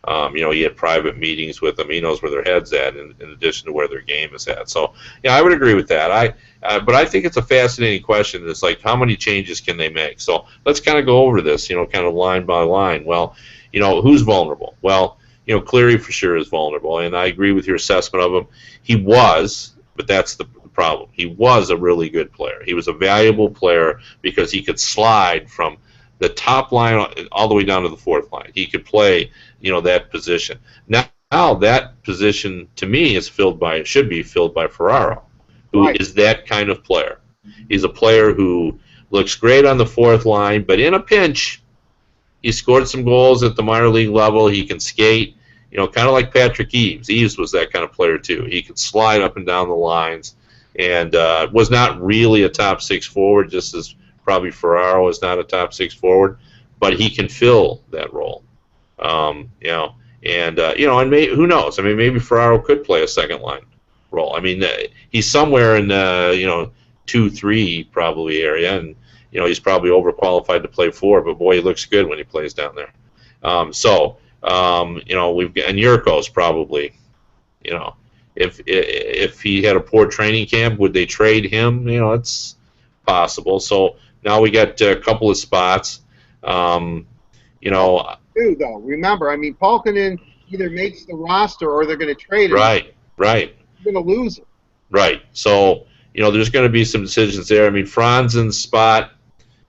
He had private meetings with them. He knows where their head's at, in addition to where their game is at. So, I would agree with that. But I think it's a fascinating question. It's like, how many changes can they make? So let's kind of go over this, kind of line by line. Well, who's vulnerable? Well, Cleary for sure is vulnerable, and I agree with your assessment of him. He was, but that's the problem. He was a really good player. He was a valuable player because he could slide from the top line all the way down to the fourth line. He could play, that position. Now that position, to me, should be filled by Ferraro, who is that kind of player. He's a player who looks great on the fourth line, but in a pinch, he scored some goals at the minor league level. He can skate, kind of like Patrick Eaves. Eaves was that kind of player too. He could slide up and down the lines, and was not really a top six forward, just as probably Ferraro is not a top six forward, but he can fill that role. And who knows? I mean, maybe Ferraro could play a second line role. I mean, he's somewhere in the 2-3 probably area, and he's probably overqualified to play 4. But boy, he looks good when he plays down there. We've got, and Yurko's probably, if he had a poor training camp, would they trade him? It's possible. So now we got a couple of spots. Though, remember, I mean, Pulkkinen either makes the roster or they're going to trade him. Right. You're going to lose him. Right. So, there's going to be some decisions there. I mean, Franzen's spot,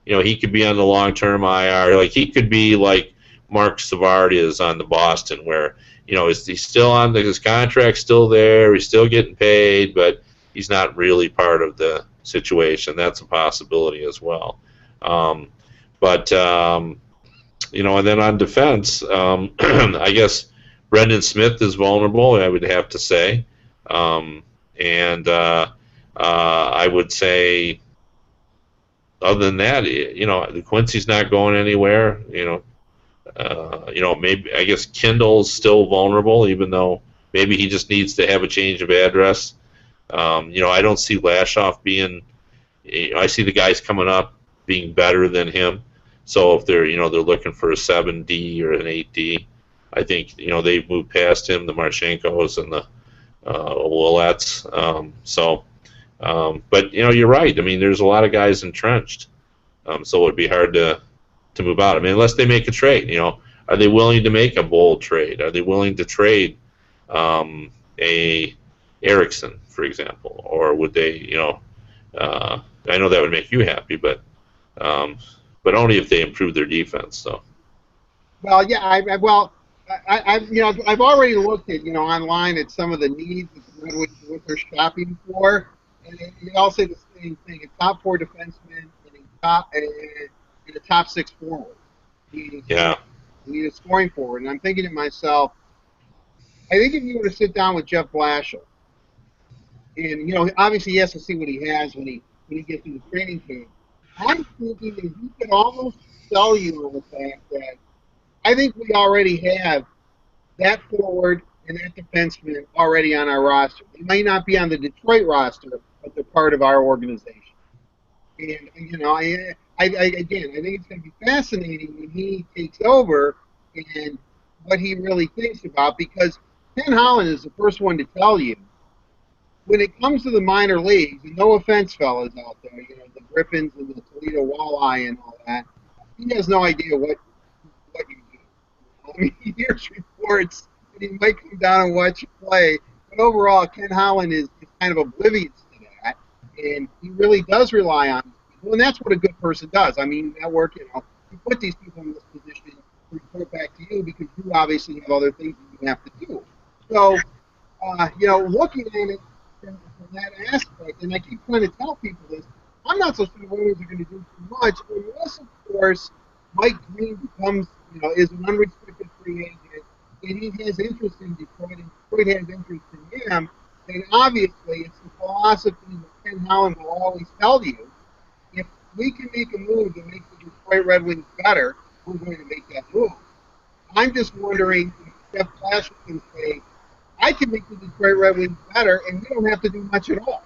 he could be on the long-term IR. Like, he could be like Mark Savard is on the Boston, where, he's still on his contract's still there. He's still getting paid, but he's not really part of the situation. That's a possibility as well. And then on defense, I guess Brendan Smith is vulnerable, I would have to say. I would say, other than that, Quincy's not going anywhere. Maybe, I guess Kindle's still vulnerable, even though maybe he just needs to have a change of address. I don't see Lashoff being. I see the guys coming up being better than him. So if they're looking for a 7D or an 8D, I think they've moved past him, the Marchenkos and the Ouellets. But you're right. I mean, there's a lot of guys entrenched, so it would be hard to move out. I mean, unless they make a trade. Are they willing to make a bold trade? Are they willing to trade a Eriksson, for example, or would they? I know that would make you happy, but only if they improve their defense. So. Well, yeah. I've already looked at online at some of the needs that the Red Wings, what they're shopping for, and they all say the same thing: a top 4 defenseman and a top 6 forward. You need a scoring forward, and I'm thinking to myself, I think if you were to sit down with Jeff Blashill, and obviously he has to see what he has when he gets to the training camp. I'm thinking that he could almost sell you on the fact that I think we already have that forward and that defenseman already on our roster. They might not be on the Detroit roster, but they're part of our organization. And I think it's going to be fascinating when he takes over and what he really thinks about, because Ken Holland is the first one to tell you, when it comes to the minor leagues, and no offense, fellas out there, the Griffins and the Toledo Walleye and all that, he has no idea what you do. I mean, he hears reports, and he might come down and watch you play, but overall, Ken Holland is kind of oblivious to that, and he really does rely on people, and that's what a good person does. I mean, at work, you put these people in this position to report back to you because you obviously have other things that you have to do. So, looking at it, from that aspect, and I keep trying to tell people this, I'm not so sure the Oilers are going to do too much, unless, of course, Mike Green becomes, is an unrestricted free agent, and he has interest in Detroit, and Detroit has interest in him, then obviously it's the philosophy that Ken Holland will always tell you, if we can make a move that makes the Detroit Red Wings better, we're going to make that move. I'm just wondering if Jeff Blashill can say, I can make the Detroit Red Wings better, and we don't have to do much at all.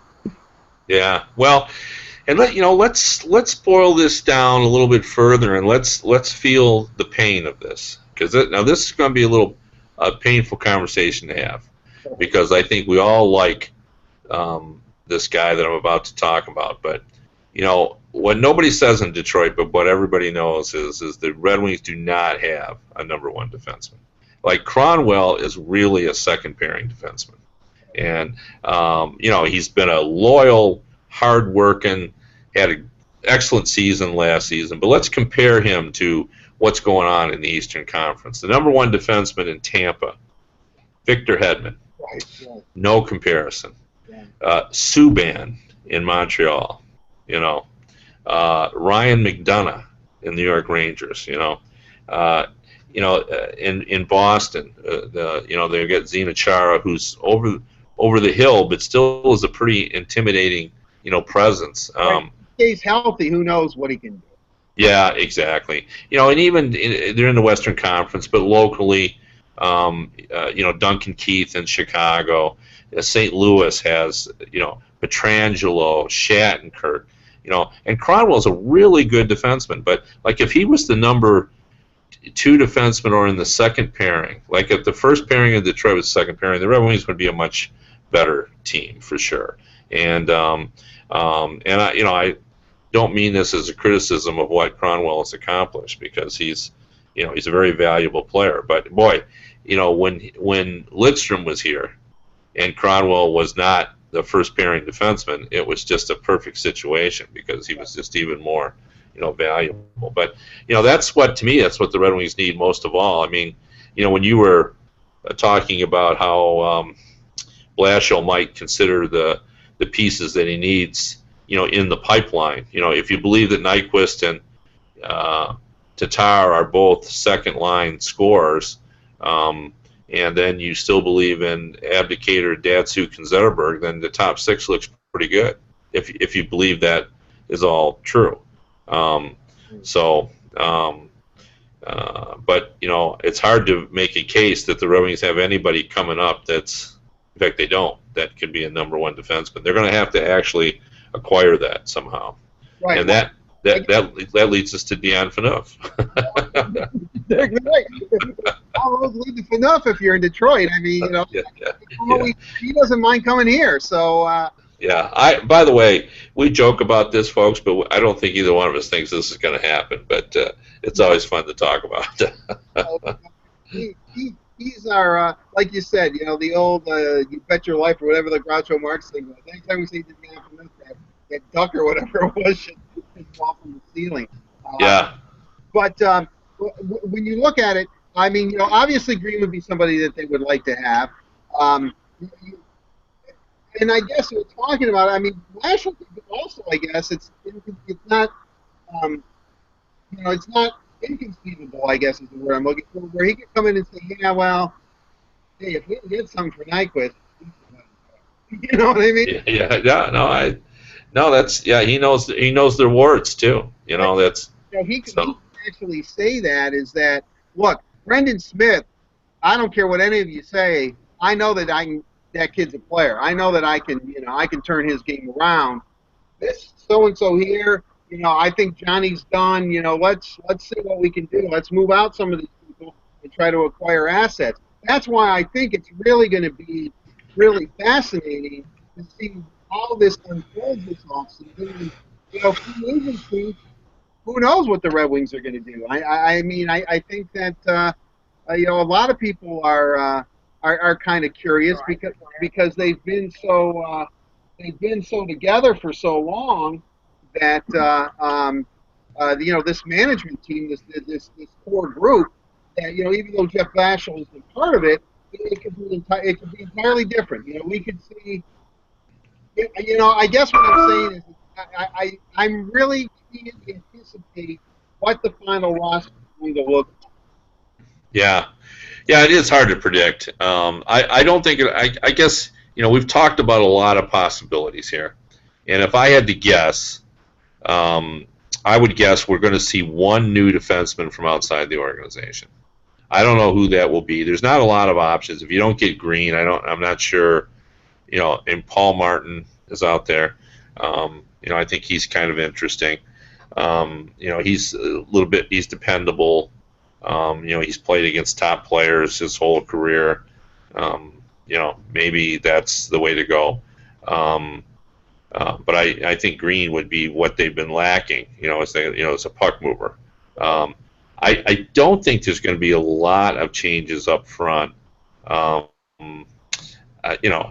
Yeah, well, and let's boil this down a little bit further, and let's feel the pain of this, because now this is going to be a little a painful conversation to have, because I think we all like this guy that I'm about to talk about. But what nobody says in Detroit, but what everybody knows is the Red Wings do not have a number one defenseman. Like, Cronwell is really a second pairing defenseman, and he's been a loyal, hard-working, had an excellent season last season. But let's compare him to what's going on in the Eastern Conference. The number one defenseman in Tampa, Victor Hedman. Right. No comparison. Yeah. Subban in Montreal. Ryan McDonough in New York Rangers. In Boston, they get Zina Chara, who's over the hill, but still is a pretty intimidating presence. Right. If he's healthy, who knows what he can do. Yeah, exactly. And even they're in the Western Conference, but locally, Duncan Keith in Chicago, St. Louis has, Pietrangelo, Shattenkirk, and Cronwell's a really good defenseman. But like, if he was the number two defenseman or in the second pairing, like if the first pairing of Detroit was the second pairing, the Red Wings would be a much better team for sure. And I don't mean this as a criticism of what Cronwell has accomplished, because he's a very valuable player. But boy, when Lidstrom was here and Cronwell was not the first pairing defenseman, it was just a perfect situation, because he was just even more valuable. But that's what the Red Wings need most of all. I mean, when you were talking about how Blashill might consider the pieces that he needs in the pipeline, if you believe that Nyquist and Tatar are both second line scorers, and then you still believe in Abdicator, Datsuk, and Zetterberg, then the top six looks pretty good, if you believe that is all true. But it's hard to make a case that the Red Wings have anybody coming up that's, in fact, they don't, that could be a number one defenseman. They're going to have to actually acquire that somehow. Right. And that leads us to Dion Phaneuf. Right. All those lead to Phaneuf if you're in Detroit. I mean, he doesn't mind coming here. So. By the way, we joke about this, folks, but I don't think either one of us thinks this is going to happen. But it's always fun to talk about. He's our, like you said, the old "you bet your life" or whatever the Groucho Marx thing was. Anytime we see Dion Phaneuf, that duck or whatever it was should fall from the ceiling. But when you look at it, I mean, obviously Green would be somebody that they would like to have. And I guess we're talking about, I mean, Blashill also, I guess, it's not, it's not inconceivable, I guess is the word I'm looking for, where he could come in and say, yeah, well, hey, if we can get something for Nyquist, you know what I mean? He knows their words too. He can actually say that is, look, Brendan Smith, I don't care what any of you say, I know that that kid's a player. I know that I can turn his game around. This so and so here, I think Johnny's done. Let's see what we can do. Let's move out some of these people and try to acquire assets. That's why I think it's really going to be really fascinating to see how this unfolds this offseason. Free agency, who knows what the Red Wings are going to do? I mean, I think that a lot of people are kind of curious because they've been so together for so long that this management team, this core group, that even though Jeff Blashill is a part of it, it could be entirely different. We could see. I guess what I'm saying is I'm really keen to anticipate what the final roster is going to look like. Yeah, it is hard to predict. I don't think I guess we've talked about a lot of possibilities here, and if I had to guess, I would guess we're going to see one new defenseman from outside the organization. I don't know who that will be. There's not a lot of options. If you don't get Green, I'm not sure. And Paul Martin is out there. I think he's kind of interesting. He's he's dependable. He's played against top players his whole career. Maybe that's the way to go. But I think Green would be what they've been lacking, as a puck mover. I don't think there's going to be a lot of changes up front.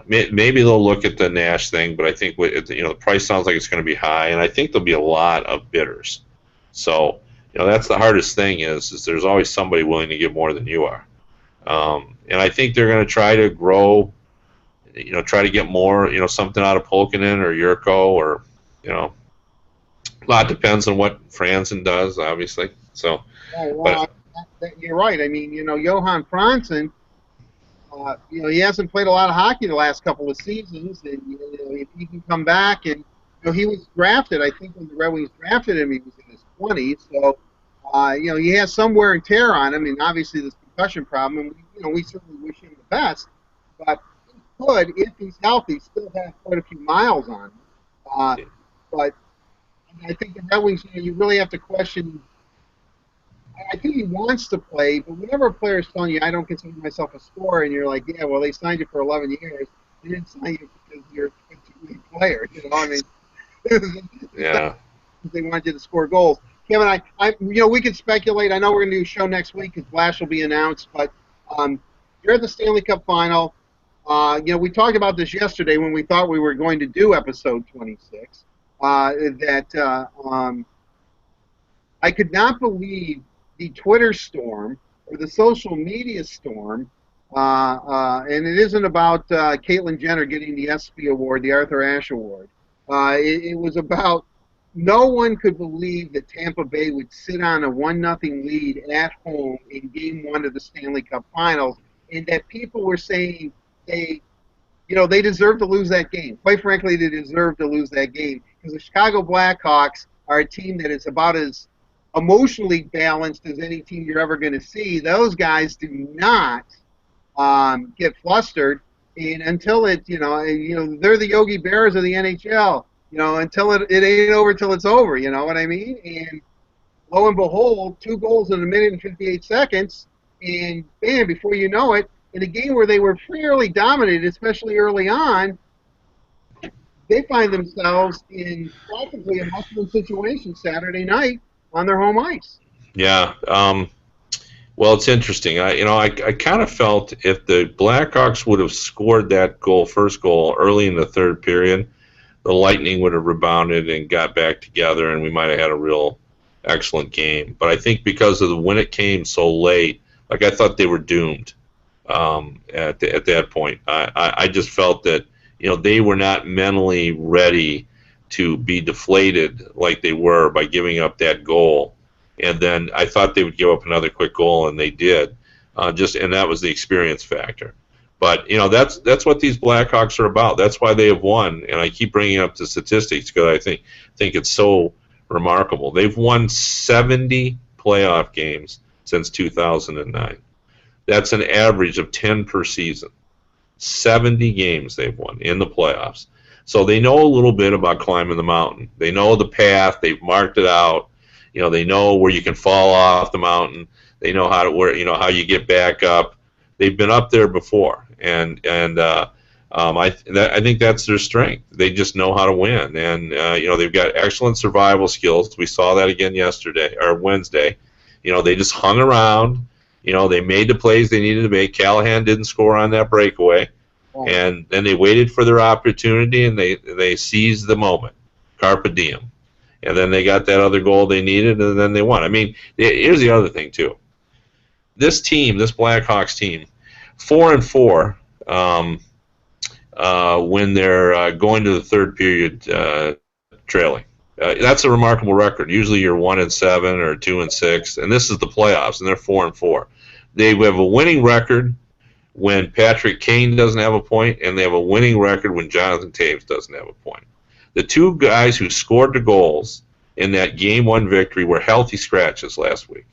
Maybe they'll look at the Nash thing, but I think the price sounds like it's going to be high, and I think there'll be a lot of bidders. So that's the hardest thing is there's always somebody willing to give more than you are, and I think they're going to try to grow. Try to get more, something out of Pulkkinen or Yurko, or a lot depends on what Franzen does, obviously. So, you're right. I mean, Johan Franzen. He hasn't played a lot of hockey the last couple of seasons, and if he can come back, and he was drafted. I think when the Red Wings drafted him, he was in his 20s. So, he has some wear and tear on him, and obviously this concussion problem. And we certainly wish him the best, but he could, if he's healthy, still have quite a few miles on him. But I think the Red Wings, you really have to question. I think he wants to play, but whenever a player is telling you, I don't consider myself a scorer, and you're like, yeah, well, they signed you for 11 years. They didn't sign you because you're a two-way player. Yeah. They wanted you to score goals. Kevin, we could speculate. I know we're going to do a show next week because Blash will be announced, but you're at the Stanley Cup final. We talked about this yesterday when we thought we were going to do episode 26, I could not believe the Twitter storm or the social media storm, and it isn't about Caitlyn Jenner getting the ESPY award, the Arthur Ashe Award. It was about no one could believe that Tampa Bay would sit on a 1-0 lead at home in Game 1 of the Stanley Cup Finals, and that people were saying they deserve to lose that game. Quite frankly, they deserve to lose that game because the Chicago Blackhawks are a team that is about as emotionally balanced as any team you're ever going to see. Those guys do not get flustered, and until they're the Yogi Berras of the NHL. Until it ain't over till it's over. You know what I mean? And lo and behold, 2 goals in a minute and 58 seconds, and bam! Before you know it, in a game where they were fairly dominated, especially early on, they find themselves in practically a must-win situation Saturday night on their home ice. Yeah. Well, it's interesting. I kind of felt if the Blackhawks would have scored that first goal early in the third period, the Lightning would have rebounded and got back together, and we might have had a real excellent game. But I think because of when it came so late, I thought they were doomed at that point. I just felt that they were not mentally ready to be deflated like they were by giving up that goal. And then I thought they would give up another quick goal, and they did. And that was the experience factor. But that's what these Blackhawks are about. That's why they have won. And I keep bringing up the statistics because I think it's so remarkable. They've won 70 playoff games since 2009. That's an average of 10 per season. 70 games they've won in the playoffs. So they know a little bit about climbing the mountain. They know the path. They've marked it out. They know where you can fall off the mountain. They know how you get back up. They've been up there before, and I think that's their strength. They just know how to win, and they've got excellent survival skills. We saw that again Wednesday. They just hung around. They made the plays they needed to make. Callahan didn't score on that breakaway. And then they waited for their opportunity, and they seized the moment. Carpe diem. And then they got that other goal they needed, and then they won. I mean, here's the other thing, too. This team, this Blackhawks team, 4-4 when they're going to the third period trailing. That's a remarkable record. Usually you're 1-7 or 2-6, and this is the playoffs, and they're 4-4. They have a winning record when Patrick Kane doesn't have a point, and they have a winning record when Jonathan Toews doesn't have a point. The 2 guys who scored the goals in that Game 1 victory were healthy scratches last week.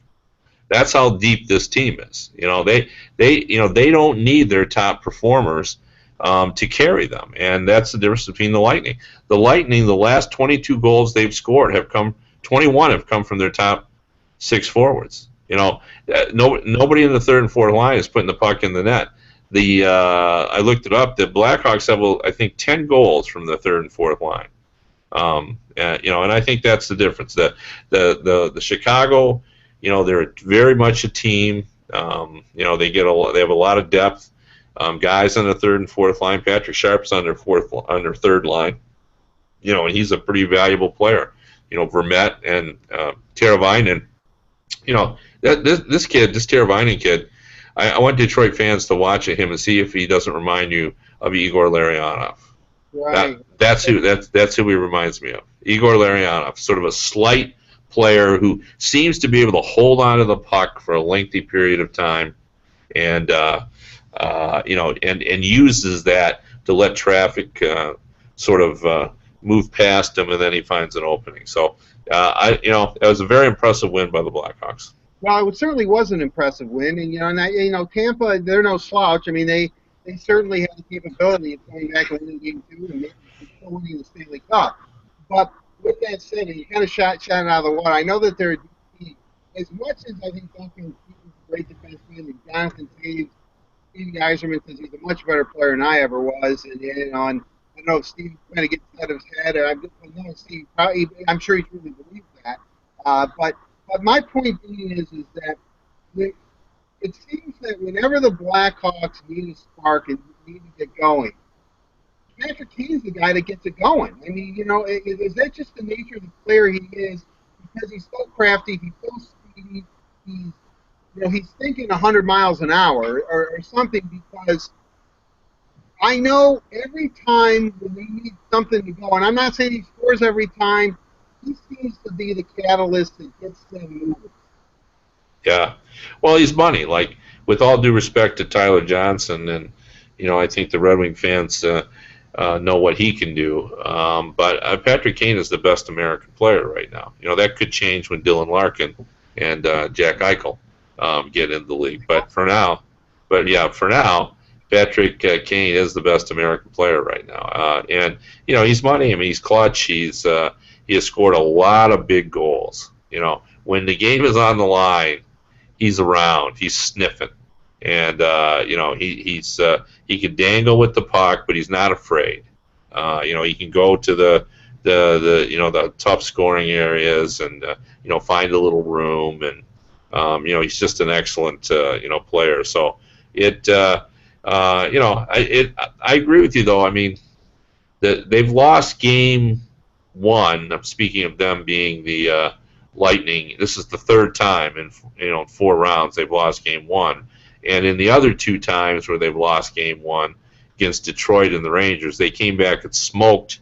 That's how deep this team is. They don't need their top performers to carry them, and that's the difference between the Lightning. The Lightning, the last 22 goals they've scored 21 have come from their top 6 forwards. Nobody in the third and fourth line is putting the puck in the net. I looked it up. The Blackhawks have, I think, 10 goals from the third and fourth line. And I think that's the difference. The Chicago, they're very much a team. They have a lot of depth. Guys on the third and fourth line. Patrick Sharp's on their third line. And he's a pretty valuable player. Vermette and Teravainen. This Teravainen kid. I want Detroit fans to watch him and see if he doesn't remind you of Igor Larionov. Right. That's who he reminds me of. Igor Larionov, sort of a slight player who seems to be able to hold on to the puck for a lengthy period of time, and and uses that to let traffic sort of move past him, and then he finds an opening. So, it was a very impressive win by the Blackhawks. Well, it certainly was an impressive win, and Tampa, they're no slouch. I mean, they certainly have the capability of going back and winning Game 2 and maybe still winning the Stanley Cup. But with that said, and you kind of shot it out of the water, I know that they're as much as I think Duncan is a great defenseman, and Jonathan Toews, Stevie Yzerman says he's a much better player than I ever was, and I don't know if Steve kind of gets out of his head. I'm sure he truly believes that. But my point being is that it seems that whenever the Blackhawks need a spark and need to get going, Patrick Kane's the guy that gets it going. I mean, is that just the nature of the player he is? Because he's so crafty, he's so speedy, he's thinking 100 miles an hour or something. Because I know every time when we need something to go, and I'm not saying he scores every time, he seems to be the catalyst that gets them moving. Yeah, well, he's money. Like, with all due respect to Tyler Johnson, and I think the Red Wing fans know what he can do. But Patrick Kane is the best American player right now. That could change when Dylan Larkin and Jack Eichel get into the league. But for now, Patrick Kane is the best American player right now. And he's money. I mean, he's clutch. He has scored a lot of big goals. When the game is on the line, he's around. He's sniffing, and he can dangle with the puck, but he's not afraid. He can go to the tough scoring areas and find a little room, and he's just an excellent player. So I agree with you though. I mean, they've lost Game 1. I'm speaking of them being the Lightning. This is the third time in 4 rounds they've lost Game 1, and in the other 2 times where they've lost Game 1 against Detroit and the Rangers, they came back and smoked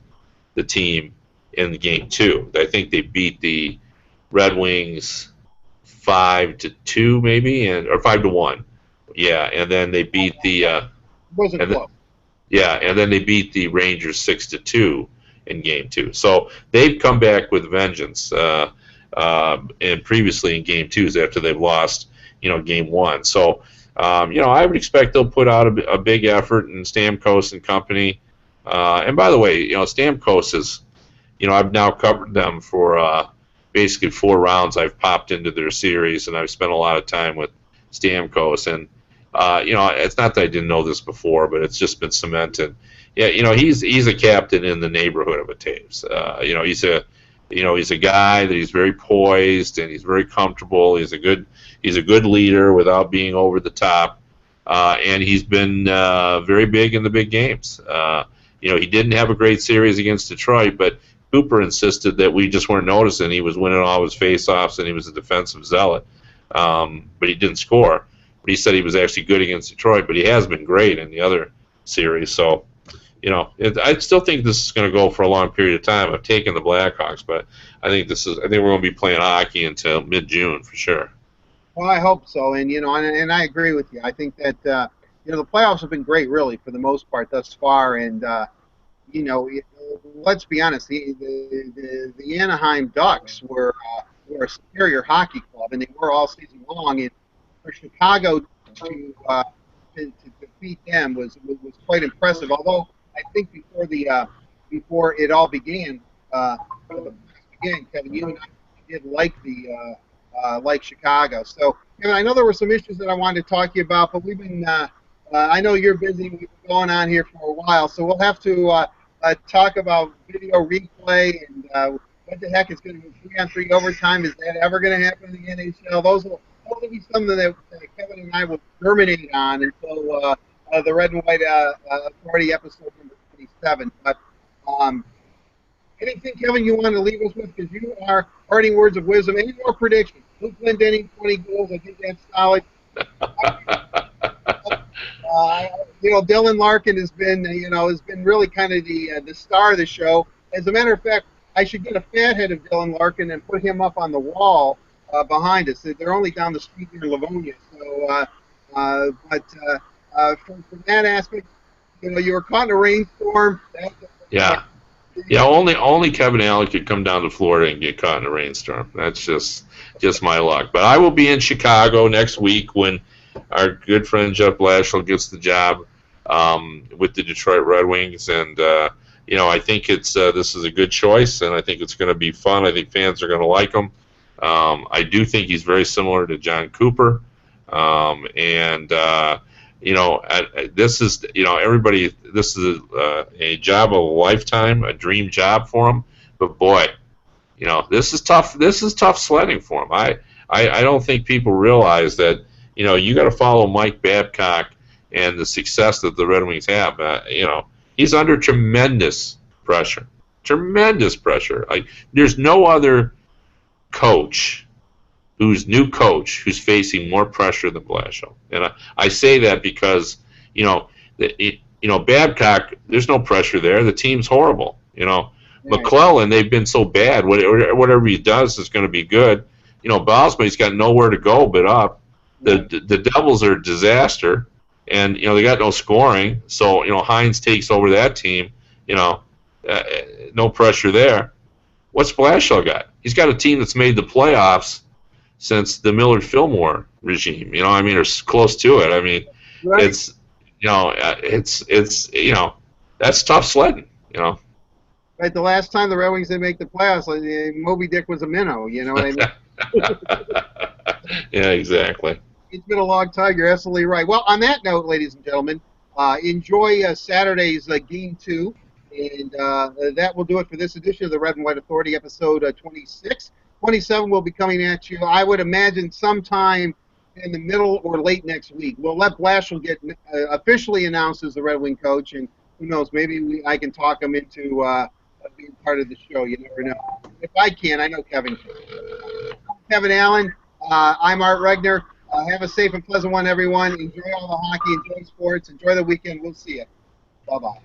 the team in Game 2. I think they beat the Red Wings 5-2 maybe, or 5-1. Yeah, and then they beat the wasn't close. And then they beat the Rangers 6-2 in Game 2. So they've come back with vengeance. And previously in Game 2s after they've lost, Game 1. So, I would expect they'll put out a big effort in Stamkos and company. And by the way, Stamkos is, I've now covered them for basically 4 rounds. I've popped into their series, and I've spent a lot of time with Stamkos. And, it's not that I didn't know this before, but it's just been cemented. Yeah, he's a captain in the neighborhood of a Taves. He's a guy that he's very poised and he's very comfortable. He's a good leader without being over the top, and he's been very big in the big games. He didn't have a great series against Detroit, but Cooper insisted that we just weren't noticing. He was winning all his face-offs and he was a defensive zealot, but he didn't score. But he said he was actually good against Detroit, but he has been great in the other series. So. I still think this is going to go for a long period of time. I've taken the Blackhawks, but I think we're going to be playing hockey until mid-June for sure. Well, I hope so, and and I agree with you. I think that the playoffs have been great, really, for the most part thus far. And let's be honest, the Anaheim Ducks were a superior hockey club, and they were all season long. And for Chicago to defeat them was quite impressive. Although I think before it all began, Kevin, you and I did like the like Chicago. So, Kevin, I know there were some issues that I wanted to talk to you about, but we've been I know you're busy. We've been going on here for a while, so we'll have to talk about video replay and what the heck is going to be 3-on-3 overtime. Is that ever going to happen in the NHL? Those will be something that Kevin and I will terminate on until the Red and White Authority episode number 27. But anything, Kevin, you want to leave us with? Because you are parting words of wisdom. Any more predictions? Luke Glendening, 20 goals. I think that's solid. Dylan Larkin has been really kind of the star of the show. As a matter of fact, I should get a fat head of Dylan Larkin and put him up on the wall behind us. They're only down the street here in Livonia. So, from that aspect, you were caught in a rainstorm. Yeah. Yeah, only Kevin Allen could come down to Florida and get caught in a rainstorm. That's just my luck. But I will be in Chicago next week when our good friend Jeff Blashill gets the job with the Detroit Red Wings, and I think this is a good choice, and I think it's going to be fun. I think fans are going to like him. I do think he's very similar to John Cooper, this is everybody. This is a job of a lifetime, a dream job for him. But boy, this is tough. This is tough sledding for him. I don't think people realize that you got to follow Mike Babcock and the success that the Red Wings have. He's under tremendous pressure. Tremendous pressure. There's no other coach who's facing more pressure than Blashill. And I say that because, Babcock, there's no pressure there. The team's horrible. McClellan, they've been so bad. Whatever he does is going to be good. Bosma, he's got nowhere to go but up. The Devils are a disaster, and they got no scoring. So Hines takes over that team. No pressure there. What's Blashill got? He's got a team that's made the playoffs since the Millard Fillmore regime, or close to it. Right. It's that's tough sledding, Right, the last time the Red Wings didn't make the playoffs, Moby Dick was a minnow, you know what I mean? Yeah, exactly. It's been a long time, you're absolutely right. Well, on that note, ladies and gentlemen, enjoy Saturday's Game 2, and that will do it for this edition of the Red and White Authority, episode 26. 27 will be coming at you, I would imagine, sometime in the middle or late next week. We'll let Blashill get officially announced as the Red Wing coach, and who knows, maybe I can talk him into being part of the show. You never know. If I can, I know Kevin can. Kevin Allen, I'm Art Regner. Have a safe and pleasant one, everyone. Enjoy all the hockey, enjoy sports, enjoy the weekend. We'll see you. Bye-bye.